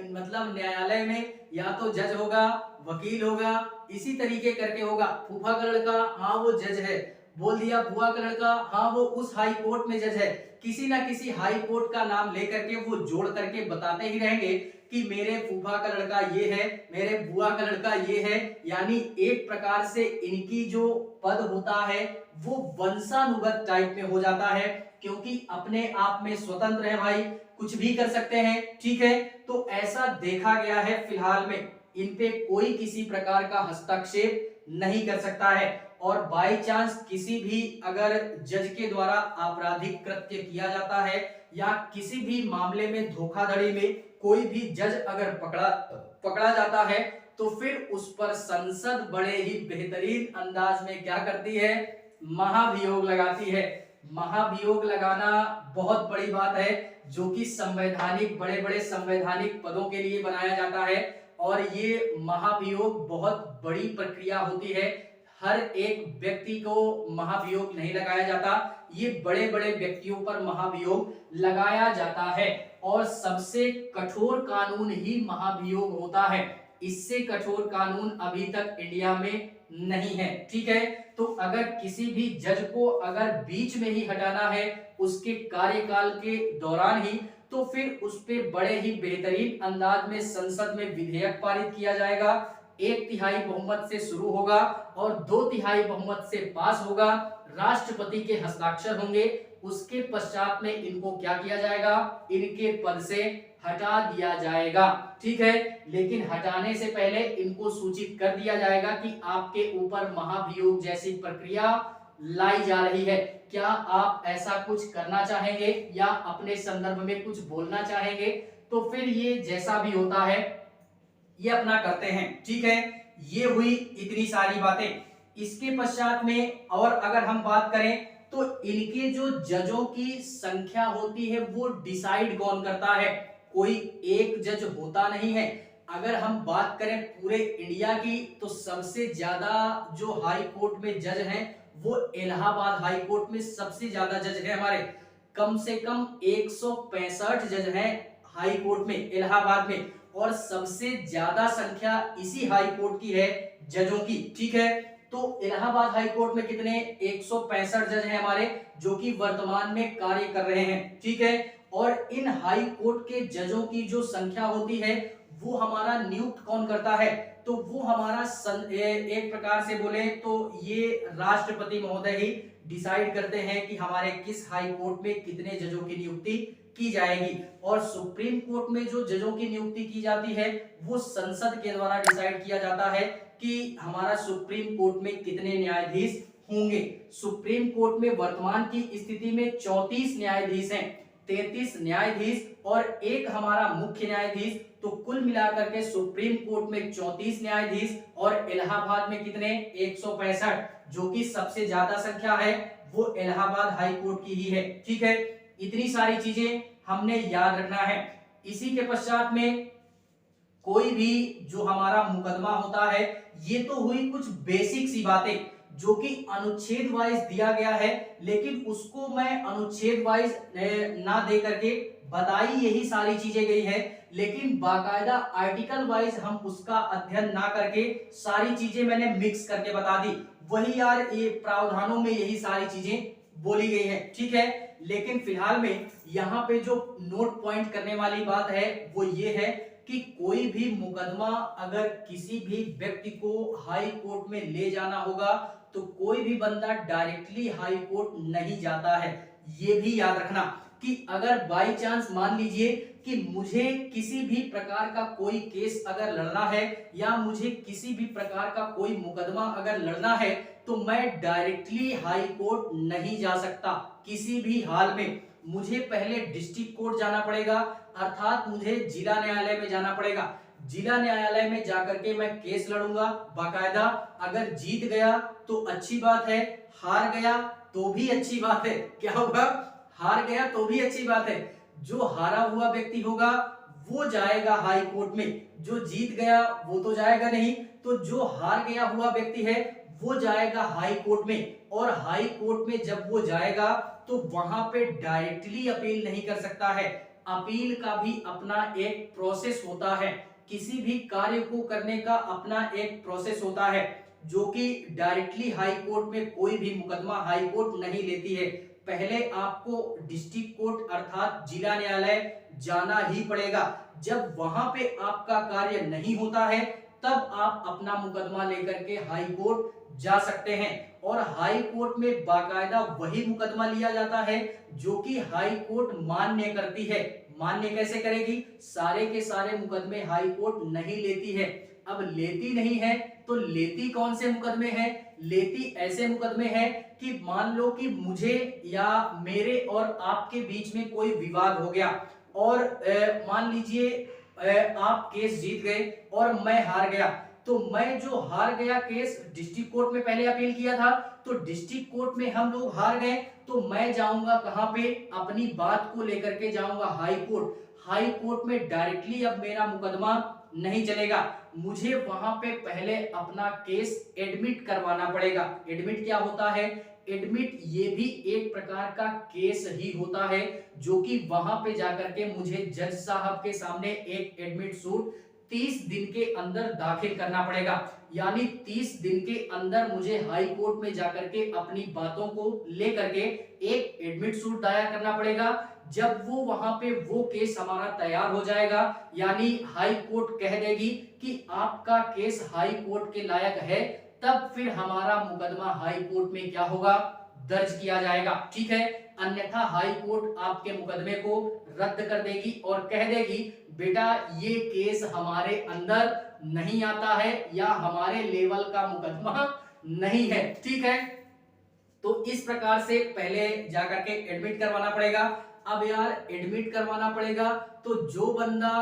मतलब न्यायालय में या तो जज होगा, वकील होगा, इसी तरीके करके होगा। फूफा का लड़का, हाँ वो जज है, बोल दिया बुआ का लड़का, हाँ वो उस हाई कोर्ट में जज है। किसी ना किसी हाई कोर्ट का नाम लेकर के वो जोड़ करके बताते ही रहेंगे कि मेरे फूफा का लड़का ये है, मेरे बुआ का लड़का ये है। यानी एक प्रकार से इनकी जो पद होता है वो वंशानुगत टाइप में हो जाता है, क्योंकि अपने आप में स्वतंत्र है भाई, कुछ भी कर सकते हैं। ठीक है, तो ऐसा देखा गया है फिलहाल में, इन पे कोई किसी प्रकार का हस्तक्षेप नहीं कर सकता है। और बाई चांस किसी भी अगर जज के द्वारा आपराधिक कृत्य किया जाता है या किसी भी मामले में धोखाधड़ी में कोई भी जज अगर पकड़ा जाता है, तो फिर उस पर संसद बड़े ही बेहतरीन अंदाज में क्या करती है, महाभियोग लगाती है। महाभियोग लगाना बहुत बड़ी बात है, जो कि संवैधानिक बड़े बड़े संवैधानिक पदों के लिए बनाया जाता है। और ये महाभियोग बहुत बड़ी प्रक्रिया होती है, हर एक व्यक्ति को महाभियोग नहीं लगाया जाता, ये बड़े बड़े व्यक्तियों पर महाभियोग लगाया जाता है। और सबसे कठोर कानून ही महाभियोग होता है, इससे कठोर कानून अभी तक इंडिया में नहीं है। ठीक है, तो अगर किसी भी जज को अगर बीच में ही हटाना है उसके कार्यकाल के दौरान ही, तो फिर उस पे बड़े ही बेहतरीन अंदाज में संसद में विधेयक पारित किया जाएगा, 1/3 बहुमत से शुरू होगा और 2/3 बहुमत से पास होगा, राष्ट्रपति के हस्ताक्षर होंगे, उसके पश्चात में इनको क्या किया जाएगा, इनके पद से हटा दिया जाएगा। ठीक है, लेकिन हटाने से पहले इनको सूचित कर दिया जाएगा कि आपके ऊपर महाभियोग जैसी प्रक्रिया लाई जा रही है। क्या आप ऐसा कुछ करना चाहेंगे या अपने संदर्भ में कुछ बोलना चाहेंगे? तो फिर ये जैसा भी होता है ये अपना करते हैं। ठीक है, ये हुई इतनी सारी बातें। इसके पश्चात में और अगर हम बात करें तो इनके जो जजों की संख्या होती है वो डिसाइड कौन करता है? कोई एक जज होता नहीं है। अगर हम बात करें पूरे इंडिया की तो सबसे ज्यादा जो हाई कोर्ट में जज हैं वो इलाहाबाद हाई कोर्ट में सबसे ज्यादा जज है हमारे। कम से कम 165 जज हैं हाई कोर्ट में इलाहाबाद में, और सबसे ज्यादा संख्या इसी हाई कोर्ट की है जजों की। ठीक है, तो इलाहाबाद हाई कोर्ट में कितने 165 जज हैं हमारे जो कि वर्तमान में कार्य कर रहे हैं। ठीक है, और इन हाई कोर्ट के जजों की जो संख्या होती है वो हमारा नियुक्त कौन करता है? तो वो हमारा एक प्रकार से बोले तो ये राष्ट्रपति महोदय ही डिसाइड करते हैं कि हमारे किस हाई कोर्ट में कितने जजों की नियुक्ति की जाएगी। और सुप्रीम कोर्ट में जो जजों की नियुक्ति की जाती है वो संसद के द्वारा डिसाइड किया जाता है कि हमारा सुप्रीम कोर्ट में कितने न्यायाधीश होंगे। सुप्रीम कोर्ट में वर्तमान की स्थिति में 34 न्यायाधीश हैं, 33 न्यायाधीश और एक हमारा मुख्य न्यायाधीश, तो कुल मिलाकर के सुप्रीम कोर्ट में 34 न्यायाधीश और इलाहाबाद में कितने 165, जो कि सबसे ज्यादा संख्या है वो इलाहाबाद हाई कोर्ट की ही है। ठीक है, इतनी सारी चीजें हमने याद रखना है। इसी के पश्चात में कोई भी जो हमारा मुकदमा होता है, ये तो हुई कुछ बेसिक सी बातें जो कि अनुच्छेद वाइज दिया गया है, लेकिन उसको मैं अनुच्छेद वाइज ना दे करके बताई यही सारी चीजें गई है, लेकिन बाकायदा आर्टिकल वाइज हम उसका अध्ययन ना करके सारी चीजें मैंने मिक्स करके बता दी। वही यार ये प्रावधानों में यही सारी चीजें बोली गई है। ठीक है, लेकिन फिलहाल में यहाँ पे जो नोट पॉइंट करने वाली बात है वो ये है कि कोई भी मुकदमा अगर किसी भी व्यक्ति को हाई कोर्ट में ले जाना होगा तो कोई भी बंदा डायरेक्टली हाई कोर्ट नहीं जाता है। ये भी याद रखना कि अगर बाई चांस मान लीजिए कि मुझे किसी भी प्रकार का कोई केस अगर लड़ना है या मुझे किसी भी प्रकार का कोई मुकदमा अगर लड़ना है तो मैं डायरेक्टली हाई कोर्ट नहीं जा सकता किसी भी हाल में। मुझे पहले डिस्ट्रिक्ट कोर्ट जाना पड़ेगा, अर्थात मुझे जिला न्यायालय में जाना पड़ेगा। जिला न्यायालय में जाकर के मैं केस लड़ूंगा बाकायदा। अगर जीत गया तो अच्छी बात है, हार गया तो भी अच्छी बात है। क्या होगा? हार गया तो भी अच्छी बात है। जो हारा हुआ व्यक्ति होगा वो जाएगा हाई कोर्ट में, जो जीत गया वो तो जाएगा नहीं। तो जो हार गया हुआ व्यक्ति है वो जाएगा हाई कोर्ट में, और हाई कोर्ट में जब वो जाएगा तो वहां पे डायरेक्टली अपील नहीं कर सकता है। अपील का भी अपना एक प्रोसेस होता है, किसी भी कार्य को करने का अपना एक प्रोसेस होता है, जो कि डायरेक्टली हाई कोर्ट में कोई भी मुकदमा हाई कोर्ट नहीं लेती है। पहले आपको डिस्ट्रिक्ट कोर्ट अर्थात जिला न्यायालय जाना ही पड़ेगा। जब वहां पे आपका कार्य नहीं होता है तब आप अपना मुकदमा लेकर के हाई कोर्ट जा सकते हैं, और हाई कोर्ट में बाकायदा वही मुकदमा लिया जाता है जो कि हाई कोर्ट मान्य करती है। मान्य कैसे करेगी? सारे के सारे मुकदमे हाई कोर्ट नहीं लेती है। अब लेती नहीं है तो लेती कौन से मुकदमे हैं? लेती ऐसे मुकदमे हैं कि मान लो कि मुझे या मेरे और आपके बीच में कोई विवाद हो गया, और मान लीजिए आप केस जीत गए और मैं हार गया, तो मैं जो हार गया केस डिस्ट्रिक्ट कोर्ट में पहले अपील किया था, तो डिस्ट्रिक्ट कोर्ट में हम लोग हार गए तो मैं जाऊंगा कहां पे? अपनी बात को लेकर के जाऊंगा हाई कोर्ट। हाई कोर्ट में डायरेक्टली अब मेरा मुकदमा नहीं चलेगा, मुझे वहां पे पहले अपना केस एडमिट करवाना पड़ेगा। एडमिट क्या होता है? एडमिट ये भी एक प्रकार का केस ही होता है, जो कि वहां पे जाकर के मुझे जज साहब के सामने एक एडमिट सूट 30 दिन के अंदर दाखिल करना पड़ेगा। यानी 30 दिन के अंदर मुझे हाई कोर्ट में जाकर के अपनी बातों को लेकर के एक एडमिट सूट दायर करना पड़ेगा। जब वो वहां पे वो केस हमारा तैयार हो जाएगा, यानी हाई कोर्ट कह देगी कि आपका केस हाई कोर्ट के लायक है, तब फिर हमारा मुकदमा हाई कोर्ट में क्या होगा? दर्ज किया जाएगा, ठीक है। अन्यथा हाई कोर्ट आपके मुकदमे को रद्द कर देगी और कह देगी बेटा ये केस हमारे अंदर नहीं आता है या हमारे लेवल का मुकदमा नहीं है, ठीक है। तो इस प्रकार से पहले जाकर के एडमिट करवाना पड़ेगा। अब यार एडमिट करवाना पड़ेगा तो जो बंदा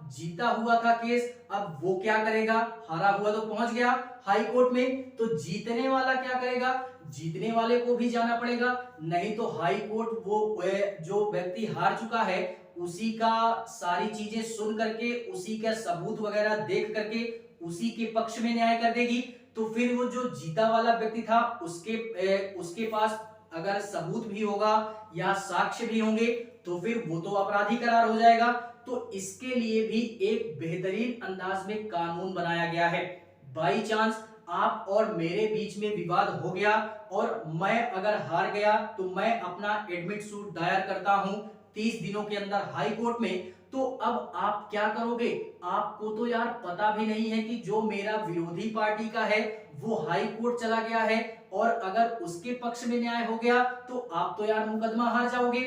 जीता हुआ था केस, अब वो क्या करेगा, हारा हुआ तो पहुंच गया हाई कोर्ट में, तो जीतने वाला क्या करेगा, जीतने वाले को भी जाना पड़ेगा। नहीं तो हाई कोर्ट वो जो व्यक्ति हार चुका है उसी का सारी चीजें सुन करके, उसी का सबूत वगैरह देख करके उसी के पक्ष में न्याय कर देगी। तो फिर वो जो जीता वाला व्यक्ति था उसके पास अगर सबूत भी होगा या साक्ष्य भी होंगे तो फिर वो तो अपराधी करार हो जाएगा। तो इसके लिए भी एक बेहतरीन अंदाज में कानून बनाया गया है। बाई चांस आप और मेरे बीच में विवाद हो गया और मैं अगर हार गया तो मैं अपना एडमिट सूट दायर करता हूं 30 दिनों के अंदर हाई कोर्ट में। तो अब आप क्या करोगे, आपको तो यार पता भी नहीं है कि जो मेरा विरोधी पार्टी का है वो हाई कोर्ट चला गया है और अगर उसके पक्ष में न्याय हो गया तो आप तो यार मुकदमा हार जाओगे,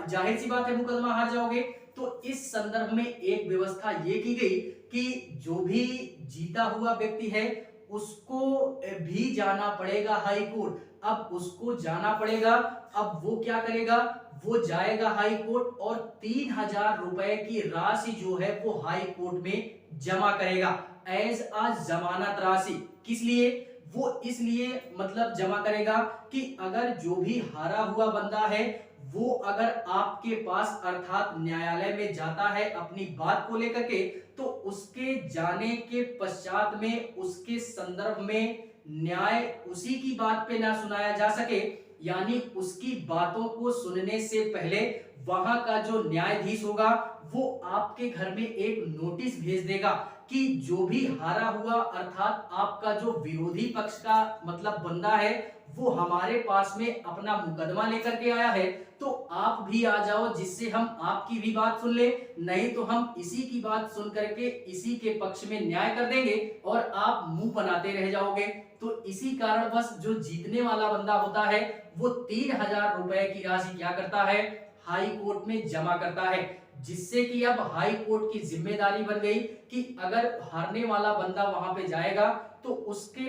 जाहिर सी बात है मुकदमा हार जाओगे। तो इस संदर्भ में एक व्यवस्था ये की गई कि जो भी जीता हुआ व्यक्ति है उसको भी जाना पड़ेगा हाई कोर्ट। अब उसको जाना पड़ेगा, अब वो क्या करेगा, वो जाएगा हाई कोर्ट और 3,000 रुपए की राशि जो है वो हाई कोर्ट में जमा करेगा एज अ जमानत राशि। किस लिए, वो इसलिए मतलब जमा करेगा कि अगर जो भी हारा हुआ बंदा है वो अगर आपके पास अर्थात न्यायालय में जाता है अपनी बात को लेकर के, तो उसके जाने के पश्चात में उसके संदर्भ में न्याय उसी की बात पे ना सुनाया जा सके, यानी उसकी बातों को सुनने से पहले वहां का जो न्यायाधीश होगा वो आपके घर में एक नोटिस भेज देगा कि जो भी हारा हुआ अर्थात आपका जो विरोधी पक्ष का मतलब बंदा है वो हमारे पास में अपना मुकदमा लेकर के आया है, तो आप भी आ जाओ जिससे हम आपकी भी बात सुन ले, नहीं तो हम इसी की बात सुन करके इसी के पक्ष में न्याय कर देंगे और आप मुंह बनाते रह जाओगे। तो इसी कारण बस जो जीतने वाला बंदा होता है वो 3,000 रुपए की राशि क्या करता है, हाई कोर्ट में जमा करता है, जिससे कि अब हाई कोर्ट की जिम्मेदारी बन गई कि अगर हारने वाला बंदा वहां पे जाएगा तो उसके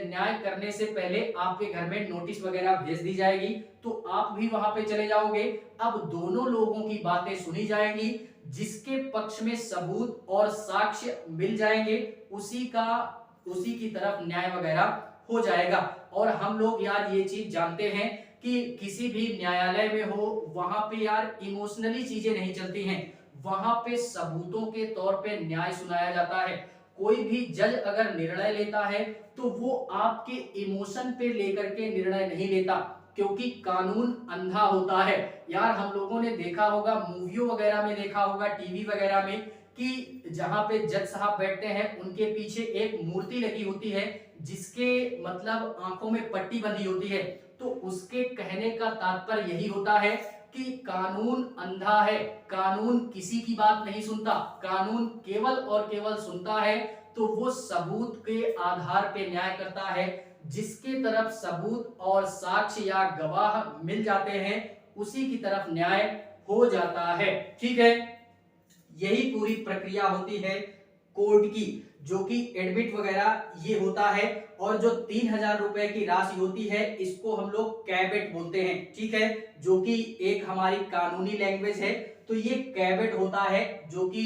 न्याय करने से पहले आपके घर में नोटिस वगैरह भेज दी जाएगी, तो आप भी वहां पे चले जाओगे। अब दोनों लोगों की बातें सुनी जाएंगी, जिसके पक्ष में सबूत और साक्ष्य मिल जाएंगे उसी की तरफ न्याय वगैरह हो जाएगा। और हम लोग यार ये चीज जानते हैं कि किसी भी न्यायालय में हो वहां पे यार इमोशनली चीजें नहीं चलती हैं, वहां पे सबूतों के तौर पे न्याय सुनाया जाता है। कोई भी जज अगर निर्णय लेता है तो वो आपके इमोशन पे लेकर के निर्णय नहीं लेता, क्योंकि कानून अंधा होता है। यार हम लोगों ने देखा होगा, मूवियों वगैरह में देखा होगा, टीवी वगैरह में, कि जहां पे जज साहब बैठते हैं उनके पीछे एक मूर्ति लगी होती है जिसके मतलब आंखों में पट्टी बंधी होती है। तो उसके कहने का तात्पर्य यही होता है कि कानून अंधा है, कानून किसी की बात नहीं सुनता, कानून केवल और केवल सुनता है तो वो सबूत के आधार पे न्याय करता है। जिसके तरफ सबूत और साक्ष्य या गवाह मिल जाते हैं उसी की तरफ न्याय हो जाता है, ठीक है। यही पूरी प्रक्रिया होती है कोर्ट की, जो कि एडमिट वगैरह ये होता है। और जो 3,000 रुपए की राशि होती है इसको हम लोग कैबेट बोलते हैं, ठीक है, जो कि एक हमारी कानूनी लैंग्वेज है। तो ये कैबेट होता है जो कि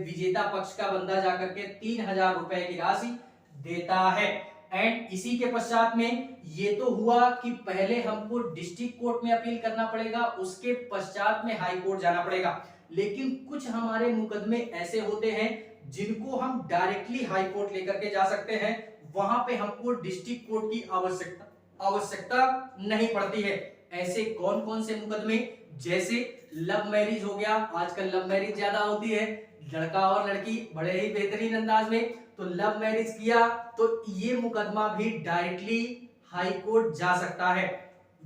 विजेता पक्ष का बंदा जाकर के 3,000 रुपए की राशि देता है। एंड इसी के पश्चात में ये तो हुआ कि पहले हमको डिस्ट्रिक्ट कोर्ट में अपील करना पड़ेगा, उसके पश्चात में हाई कोर्ट जाना पड़ेगा। लेकिन कुछ हमारे मुकदमे ऐसे होते हैं जिनको हम डायरेक्टली हाई कोर्ट लेकर के जा सकते हैं, वहां पे हमको डिस्ट्रिक्ट कोर्ट की आवश्यकता नहीं पड़ती है। ऐसे कौन कौन से मुकदमे, जैसे लव मैरिज हो गया, आजकल लव मैरिज ज्यादा होती है, लड़का और लड़की बड़े ही बेहतरीन अंदाज में तो लव मैरिज किया, तो ये मुकदमा भी डायरेक्टली हाई कोर्ट जा सकता है।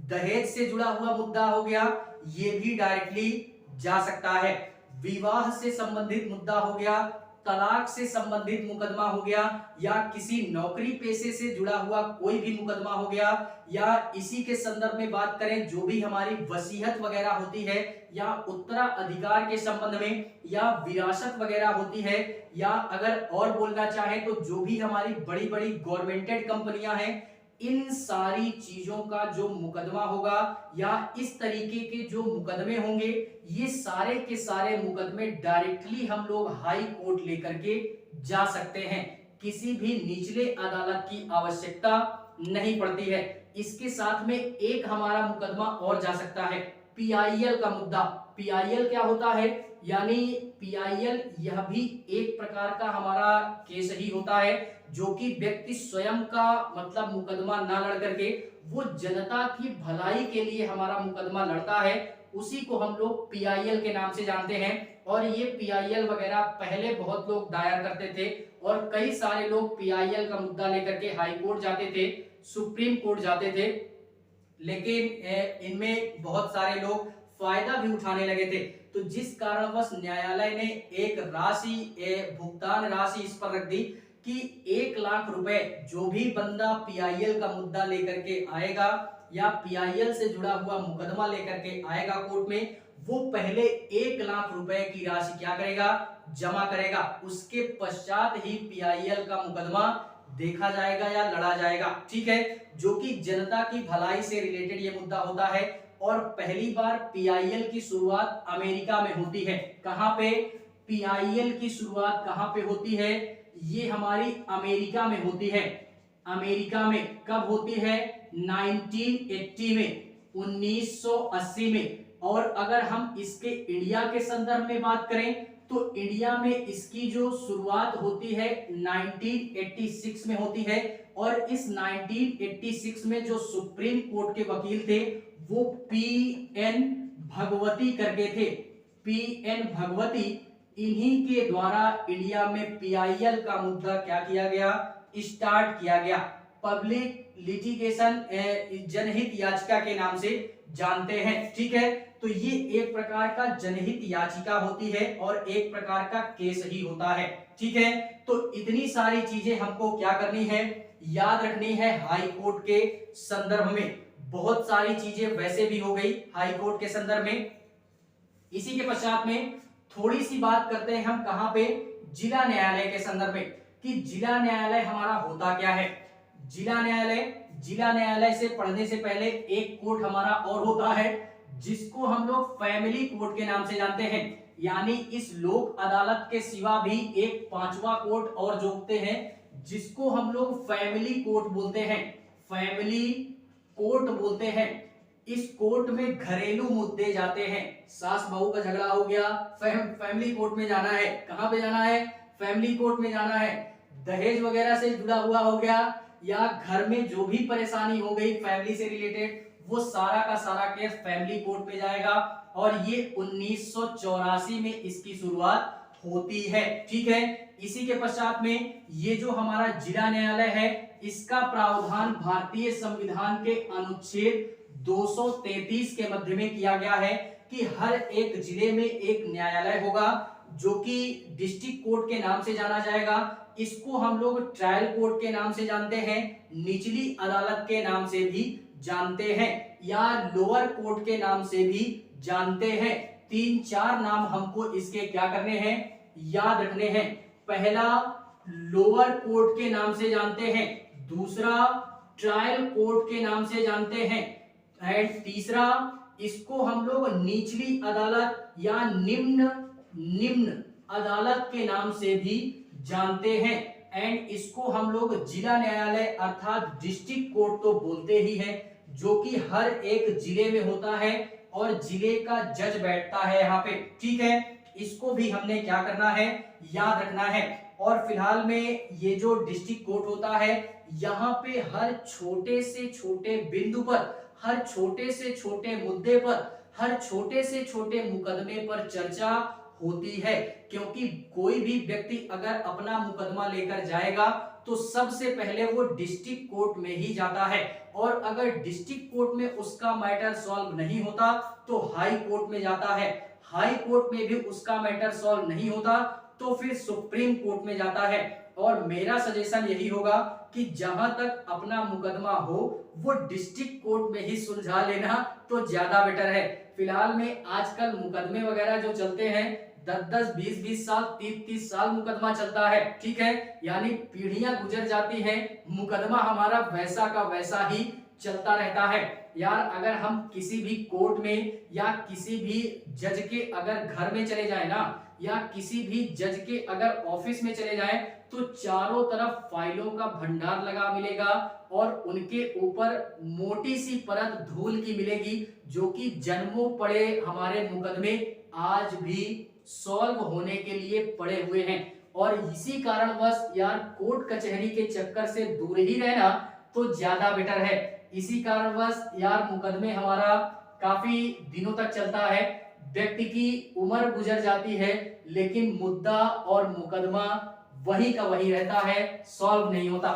दहेज से जुड़ा हुआ मुद्दा हो गया, ये भी डायरेक्टली जा सकता है। विवाह से संबंधित मुद्दा हो गया तलाक से संबंधित मुकदमा हो गया, या किसी नौकरी पेशे से जुड़ा हुआ कोई भी मुकदमा हो गया, या इसी के संदर्भ में बात करें जो भी हमारी वसीयत वगैरह होती है, या उत्तराधिकार के संबंध में, या विरासत वगैरह होती है, या अगर और बोलना चाहें तो जो भी हमारी बड़ी बड़ी गवर्नमेंटेड कंपनियां हैं, इन सारी चीजों का जो मुकदमा होगा या इस तरीके के जो मुकदमे होंगे, ये सारे के सारे मुकदमे डायरेक्टली हम लोग हाई कोर्ट लेकर के जा सकते हैं। किसी भी निचले अदालत की आवश्यकता नहीं पड़ती है। इसके साथ में एक हमारा मुकदमा और जा सकता है, पीआईएल का मुद्दा। पीआईएल क्या होता है? यानी पीआईएल यह भी एक प्रकार का हमारा केस ही होता है, जो कि व्यक्ति स्वयं का मतलब मुकदमा ना लड़ करके वो जनता की भलाई के लिए हमारा मुकदमा लड़ता है, उसी को हम लोग पीआईएल के नाम से जानते हैं। और ये पीआईएल वगैरह पहले बहुत लोग दायर करते थे और कई सारे लोग पीआईएल का मुद्दा लेकर के हाई कोर्ट जाते थे, सुप्रीम कोर्ट जाते थे, लेकिन इनमें बहुत सारे लोग फायदा भी उठाने लगे थे। तो जिस कारणवश न्यायालय ने एक राशि भुगतान राशि इस पर रख दी कि 1 लाख रुपए जो भी बंदा पीआईएल का मुद्दा लेकर के आएगा या पीआईएल से जुड़ा हुआ मुकदमा लेकर के आएगा कोर्ट में, वो पहले 1 लाख रुपए की राशि क्या करेगा? जमा करेगा। उसके पश्चात ही पीआईएल का मुकदमा देखा जाएगा या लड़ा जाएगा। ठीक है, जो कि जनता की भलाई से रिलेटेड ये मुद्दा होता है। और पहली बार पीआईएल की शुरुआत अमेरिका में होती है। कहां पे? पीआईएल की शुरुआत कहां पे होती है? ये हमारी अमेरिका में होती है। अमेरिका में कब होती है? 1980 में, 1980 में। और अगर हम इसके इंडिया के संदर्भ में बात करें तो इंडिया में इसकी जो शुरुआत होती है 1986 में होती है। और इस 1986 में जो सुप्रीम कोर्ट के वकील थे वो पीएन भगवती करके थे। पीएन भगवती, इन्हीं के द्वारा इंडिया में पीआईएल का मुद्दा क्या किया गया? स्टार्ट किया गया। पब्लिक लिटिगेशन जनहित याचिका के नाम से जानते हैं। ठीक है, तो ये एक प्रकार का जनहित याचिका होती है और एक प्रकार का केस ही होता है। ठीक है, तो इतनी सारी चीजें हमको क्या करनी है? याद रखनी है हाई कोर्ट के संदर्भ में। बहुत सारी चीजें वैसे भी हो गई हाई कोर्ट के संदर्भ में। इसी के पश्चात में थोड़ी सी बात करते हैं हम कहां पे? जिला न्यायालय के संदर्भ में, कि जिला न्यायालय हमारा होता क्या है। जिला न्यायालय से पढ़ने से पहले एक कोर्ट हमारा और होता है जिसको हम लोग फैमिली कोर्ट के नाम से जानते हैं। यानी इस लोक अदालत के सिवा भी एक 5वां कोर्ट और जोड़ते हैं जिसको हम लोग फैमिली कोर्ट बोलते हैं। फैमिली कोर्ट बोलते हैं। इस कोर्ट में घरेलू मुद्दे जाते हैं। सास बहू का झगड़ा हो गया, फैमिली कोर्ट में जाना है। कहां पे जाना है? फैमिली कोर्ट में जाना है। दहेज वगैरह से जुड़ा हुआ हो गया या घर में जो भी परेशानी हो गई फैमिली से रिलेटेड, वो सारा का सारा केस फैमिली कोर्ट में जाएगा। और ये 1984 में इसकी शुरुआत होती है। ठीक है, इसी के पश्चात में ये जो हमारा जिला न्यायालय है, इसका प्रावधान भारतीय संविधान के अनुच्छेद 233 के मध्य में किया गया है कि हर एक जिले में एक न्यायालय होगा जो कि डिस्ट्रिक्ट कोर्ट के नाम से जाना जाएगा। इसको हम लोग ट्रायल कोर्ट के नाम से जानते हैं, निचली अदालत के नाम से भी जानते हैं या लोअर कोर्ट के नाम से भी जानते हैं। 3-4 नाम हमको इसके क्या करने हैं? याद रखने हैं। पहला लोअर कोर्ट के नाम से जानते हैं, दूसरा ट्रायल कोर्ट के नाम से जानते हैं, एंड तीसरा इसको हम लोग निचली अदालत या निम्न अदालत के नाम से भी जानते हैं। एंड इसको हम लोग जिला न्यायालय अर्थात डिस्ट्रिक्ट कोर्ट तो बोलते ही हैं, जो कि हर एक जिले में होता है और जिले का जज बैठता है यहाँ पे। ठीक है, इसको भी हमने क्या करना है? याद रखना है। और फिलहाल में ये जो डिस्ट्रिक्ट कोर्ट होता है, यहाँ पे हर छोटे से छोटे बिंदु पर, हर छोटे से छोटे मुद्दे पर, हर छोटे से छोटे मुकदमे पर चर्चा होती है। क्योंकि कोई भी व्यक्ति अगर अपना मुकदमा लेकर जाएगा तो सबसे पहले वो डिस्ट्रिक्ट कोर्ट में ही जाता है, और अगर डिस्ट्रिक्ट कोर्ट में उसका मैटर सॉल्व नहीं होता तो हाई कोर्ट में जाता है, हाई कोर्ट में भी उसका मैटर सॉल्व नहीं होता तो फिर सुप्रीम कोर्ट में जाता है। और मेरा सजेशन यही होगा कि जहां तक अपना मुकदमा हो वो डिस्ट्रिक्ट कोर्ट में ही सुलझा लेना तो ज्यादा बेटर है। फिलहाल में आजकल मुकदमे वगैरह जो चलते हैं 10-10, 20-20 साल, 30-30 साल मुकदमा चलता है, ठीक है, यानी पीढ़ियां गुजर जाती हैं, मुकदमा हमारा वैसा का वैसा ही चलता रहता है। यार अगर हम किसी भी कोर्ट में या किसी भी जज के अगर घर में चले जाए ना, या किसी भी जज के अगर ऑफिस में चले जाए, तो चारों तरफ फाइलों का भंडार लगा मिलेगा और उनके ऊपर मोटी सी परत धूल की मिलेगी, जो कि जन्मों पड़े हमारे मुकदमे आज भी सॉल्व होने के लिए पड़े हुए हैं। और इसी कारणवश यार कोर्ट कचहरी के चक्कर से दूर ही रहना तो ज्यादा बेटर है। इसी कारणवश यार मुकदमे हमारा काफी दिनों तक चलता है, व्यक्ति की उम्र गुजर जाती है, लेकिन मुद्दा और मुकदमा वही का वही रहता है, सॉल्व नहीं होता,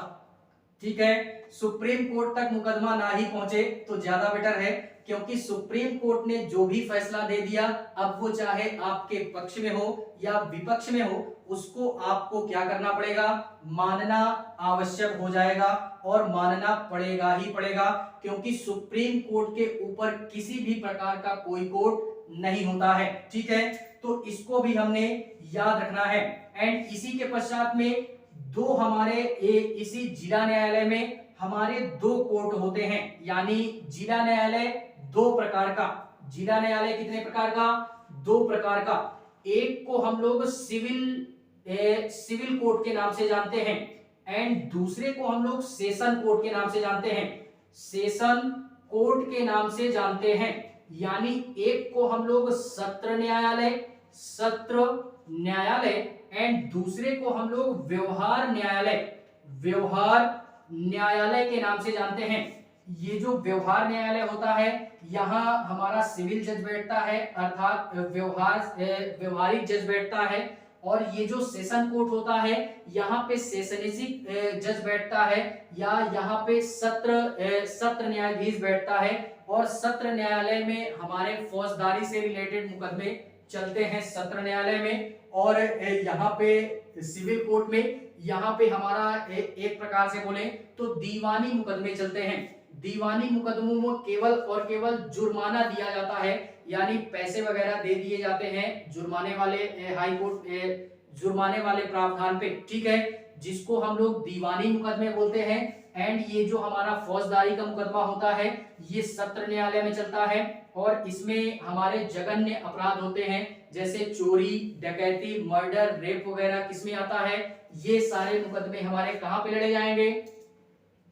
ठीक है। सुप्रीम कोर्ट तक मुकदमा ना ही पहुंचे तो ज्यादा बेटर है, क्योंकि सुप्रीम कोर्ट ने जो भी फैसला दे दिया, अब वो चाहे आपके पक्ष में हो या विपक्ष में हो, उसको आपको क्या करना पड़ेगा, मानना आवश्यक हो जाएगा और मानना पड़ेगा ही पड़ेगा, क्योंकि सुप्रीम कोर्ट के ऊपर किसी भी प्रकार का कोई कोर्ट नहीं होता है, ठीक है। तो इसको भी हमने याद रखना है। एंड इसी के पश्चात में दो हमारे इसी जिला न्यायालय में हमारे दो कोर्ट होते हैं, यानी जिला न्यायालय दो प्रकार का। जिला न्यायालय कितने प्रकार का, दो प्रकार का। एक को हम लोग सिविल कोर्ट के नाम से जानते हैं, एंड दूसरे को हम लोग सेशन कोर्ट के नाम से जानते हैं। सेशन कोर्ट के नाम से जानते हैं, यानी एक को हम लोग सत्र न्यायालय एंड दूसरे को हम लोग व्यवहार न्यायालय के नाम से जानते हैं। ये जो व्यवहार न्यायालय होता है, यहाँ हमारा सिविल जज बैठता है, अर्थात व्यवहारिक जज बैठता है। और ये जो सेशन कोर्ट होता है, यहाँ पे सेशनिजिक जज बैठता है, या यहाँ पे सत्र न्यायाधीश बैठता है। और सत्र न्यायालय में हमारे फौजदारी से रिलेटेड मुकदमे चलते हैं सत्र न्यायालय में। और यहाँ पे सिविल कोर्ट में यहाँ पे हमारा एक प्रकार से बोले तो दीवानी मुकदमे चलते हैं। दीवानी मुकदमों में केवल और केवल जुर्माना दिया जाता है, यानी पैसे वगैरह दे दिए जाते हैं जुर्माने वाले हाई कोर्ट जुर्माने वाले प्रावधान पे, ठीक है, जिसको हम लोग दीवानी मुकदमे बोलते हैं। एंड ये जो हमारा फौजदारी का मुकदमा होता है, ये सत्र न्यायालय में चलता है। और इसमें हमारे जघन्य अपराध होते हैं, जैसे चोरी, डकैती, मर्डर, रेप वगैरह किसमें आता है, ये सारे मुकदमे हमारे कहां पे लड़े जाएंगे,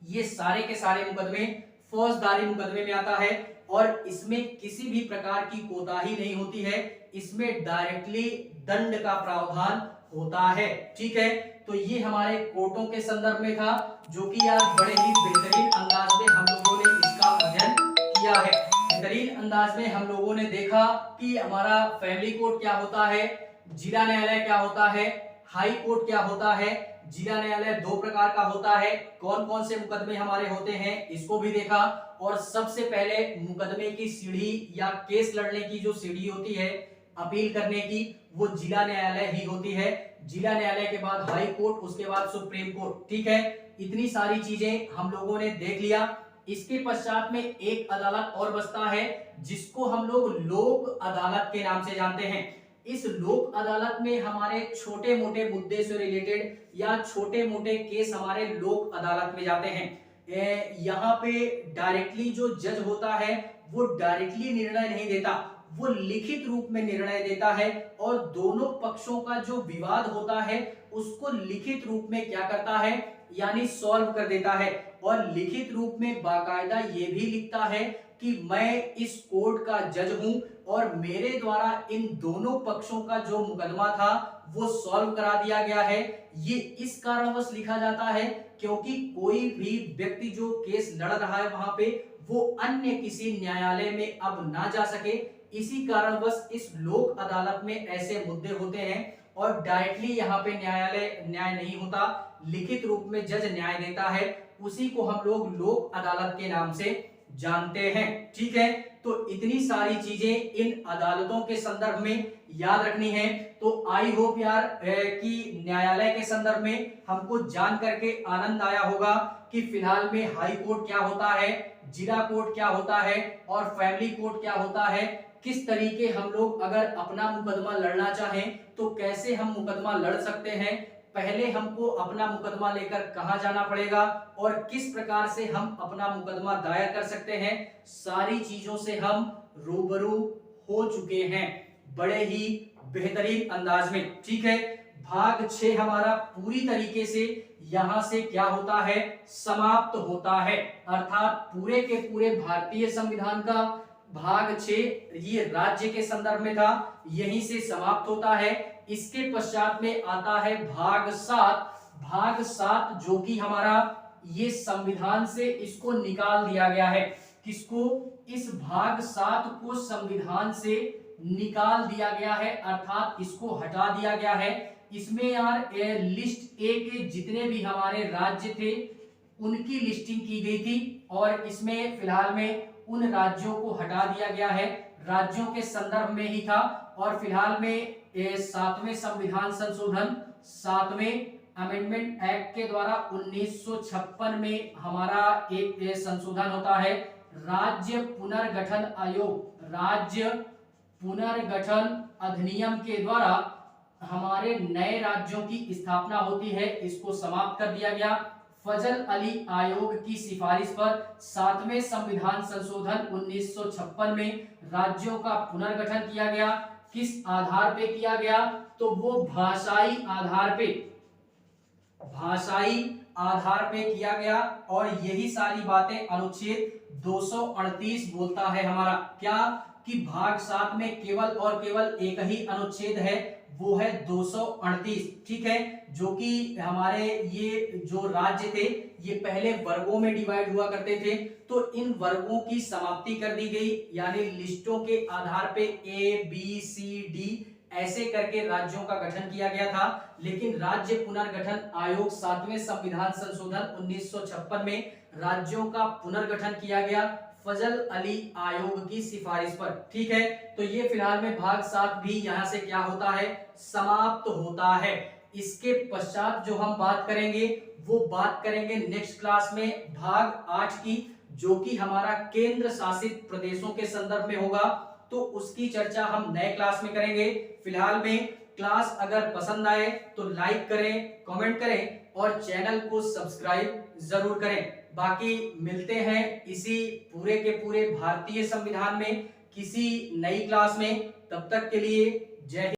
ये सारे के सारे मुकदमे फौजदारी मुकदमे में आता है। और इसमें किसी भी प्रकार की कोताही नहीं होती है, इसमें डायरेक्टली दंड का प्रावधान होता है, ठीक है। तो ये हमारे कोर्टों के संदर्भ में था, जो कि यार बड़े ही बेहतरीन अंदाज में हम लोगों ने इसका अध्ययन किया है। बेहतरीन अंदाज में हम लोगों ने देखा कि हमारा फैमिली कोर्ट क्या होता है, जिला न्यायालय क्या होता है, हाई कोर्ट क्या होता है। जिला न्यायालय दो प्रकार का होता है, कौन कौन से मुकदमे हमारे होते हैं इसको भी देखा। और सबसे पहले मुकदमे की सीढ़ी या केस लड़ने की जो सीढ़ी होती है अपील करने की, वो जिला न्यायालय ही होती है। जिला न्यायालय के बाद हाई कोर्ट, उसके बाद सुप्रीम कोर्ट, ठीक है। इतनी सारी चीजें हम लोगों ने देख लिया। इसके पश्चात में एक अदालत और बचता है, जिसको हम लोग लोक अदालत के नाम से जानते हैं। इस लोक अदालत में हमारे छोटे मोटे मुद्दे से रिलेटेड या छोटे मोटे केस हमारे लोक अदालत में जाते हैं। यहाँ पे डायरेक्टली जो जज होता है वो डायरेक्टली निर्णय नहीं देता, वो लिखित रूप में निर्णय देता है। और दोनों पक्षों का जो विवाद होता है उसको लिखित रूप में क्या करता है, यानी सॉल्व कर देता है। और लिखित रूप में बाकायदा ये भी लिखता है कि मैं इस कोर्ट का जज हूं और मेरे द्वारा इन दोनों पक्षों का जो मुकदमा था वो सॉल्व करा दिया गया है। ये इस कारणवश लिखा जाता है क्योंकि कोई भी व्यक्ति जो केस लड़ रहा है वहां पे वो अन्य किसी न्यायालय में अब ना जा सके। इसी कारणवश इस लोक अदालत में ऐसे मुद्दे होते हैं और डायरेक्टली यहाँ पे न्याय नहीं होता, लिखित रूप में जज न्याय देता है। उसी को हम लोग लोक अदालत के नाम से जानते हैं। ठीक है, तो इतनी सारी चीजें इन अदालतों के संदर्भ में याद रखनी है। तो आई होप यार कि न्यायालय के संदर्भ में हमको जान करके आनंद आया होगा कि फिलहाल में हाई कोर्ट क्या होता है, जिला कोर्ट क्या होता है और फैमिली कोर्ट क्या होता है, किस तरीके हम लोग अगर अपना मुकदमा लड़ना चाहें तो कैसे हम मुकदमा लड़ सकते हैं, पहले हमको अपना मुकदमा लेकर कहां जाना पड़ेगा और किस प्रकार से हम अपना मुकदमा दायर कर सकते हैं, सारी चीजों से हम रूबरू हो चुके हैं बड़े ही बेहतरीन अंदाज में। ठीक है, भाग 6 हमारा पूरी तरीके से यहां से क्या होता है, समाप्त होता है। अर्थात पूरे के पूरे भारतीय संविधान का भाग 6 ये राज्य के संदर्भ में था, यहीं से समाप्त होता है। इसके पश्चात में आता है भाग 7। भाग 7 जो कि हमारा ये संविधान से इसको निकाल दिया गया है। किसको? इस भाग 7 को संविधान से निकाल दिया गया है, अर्थात इसको हटा दिया गया है। इसमें यार लिस्ट ए के जितने भी हमारे राज्य थे उनकी लिस्टिंग की गई थी और इसमें फिलहाल में उन राज्यों को हटा दिया गया है, राज्यों के संदर्भ में ही था। और फिलहाल में 7वें संविधान संशोधन, 7वें अमेंडमेंट एक्ट के द्वारा 1956 में हमारा एक संशोधन होता है, राज्य पुनर्गठन आयोग, राज्य पुनर्गठन अधिनियम के द्वारा हमारे नए राज्यों की स्थापना होती है, इसको समाप्त कर दिया गया। फजल अली आयोग की सिफारिश पर 7वें संविधान संशोधन 1956 में राज्यों का पुनर्गठन किया गया। किस आधार पे किया गया? तो वो भाषाई आधार पे, भाषाई आधार पे किया गया। और यही सारी बातें अनुच्छेद 238 बोलता है हमारा, क्या कि भाग 7 में केवल और केवल एक ही अनुच्छेद है, वो है 238। ठीक है, जो कि हमारे ये जो राज्य थे ये पहले वर्गों में डिवाइड हुआ करते थे, तो इन वर्गों की समाप्ति कर दी गई, यानी लिस्टों के आधार पे ए बी सी डी ऐसे करके राज्यों का गठन किया गया था। लेकिन राज्य पुनर्गठन आयोग 7वें संविधान संशोधन 1956 में राज्यों का पुनर्गठन किया गया फजल अली आयोग की सिफारिश पर। ठीक है, तो ये फिलहाल में भाग 7 भी यहां से क्या होता है, समाप्त होता है। इसके पश्चात जो हम बात करेंगे वो बात करेंगे नेक्स्ट क्लास में भाग 8 की, जो कि हमारा केंद्र शासित प्रदेशों के संदर्भ में होगा, तो उसकी चर्चा हम नए क्लास में करेंगे। फिलहाल में क्लास अगर पसंद आए तो लाइक करें, कमेंट करें और चैनल को सब्सक्राइब जरूर करें। बाकी मिलते हैं इसी पूरे के पूरे भारतीय संविधान में किसी नई क्लास में, तब तक के लिए जय हिंद।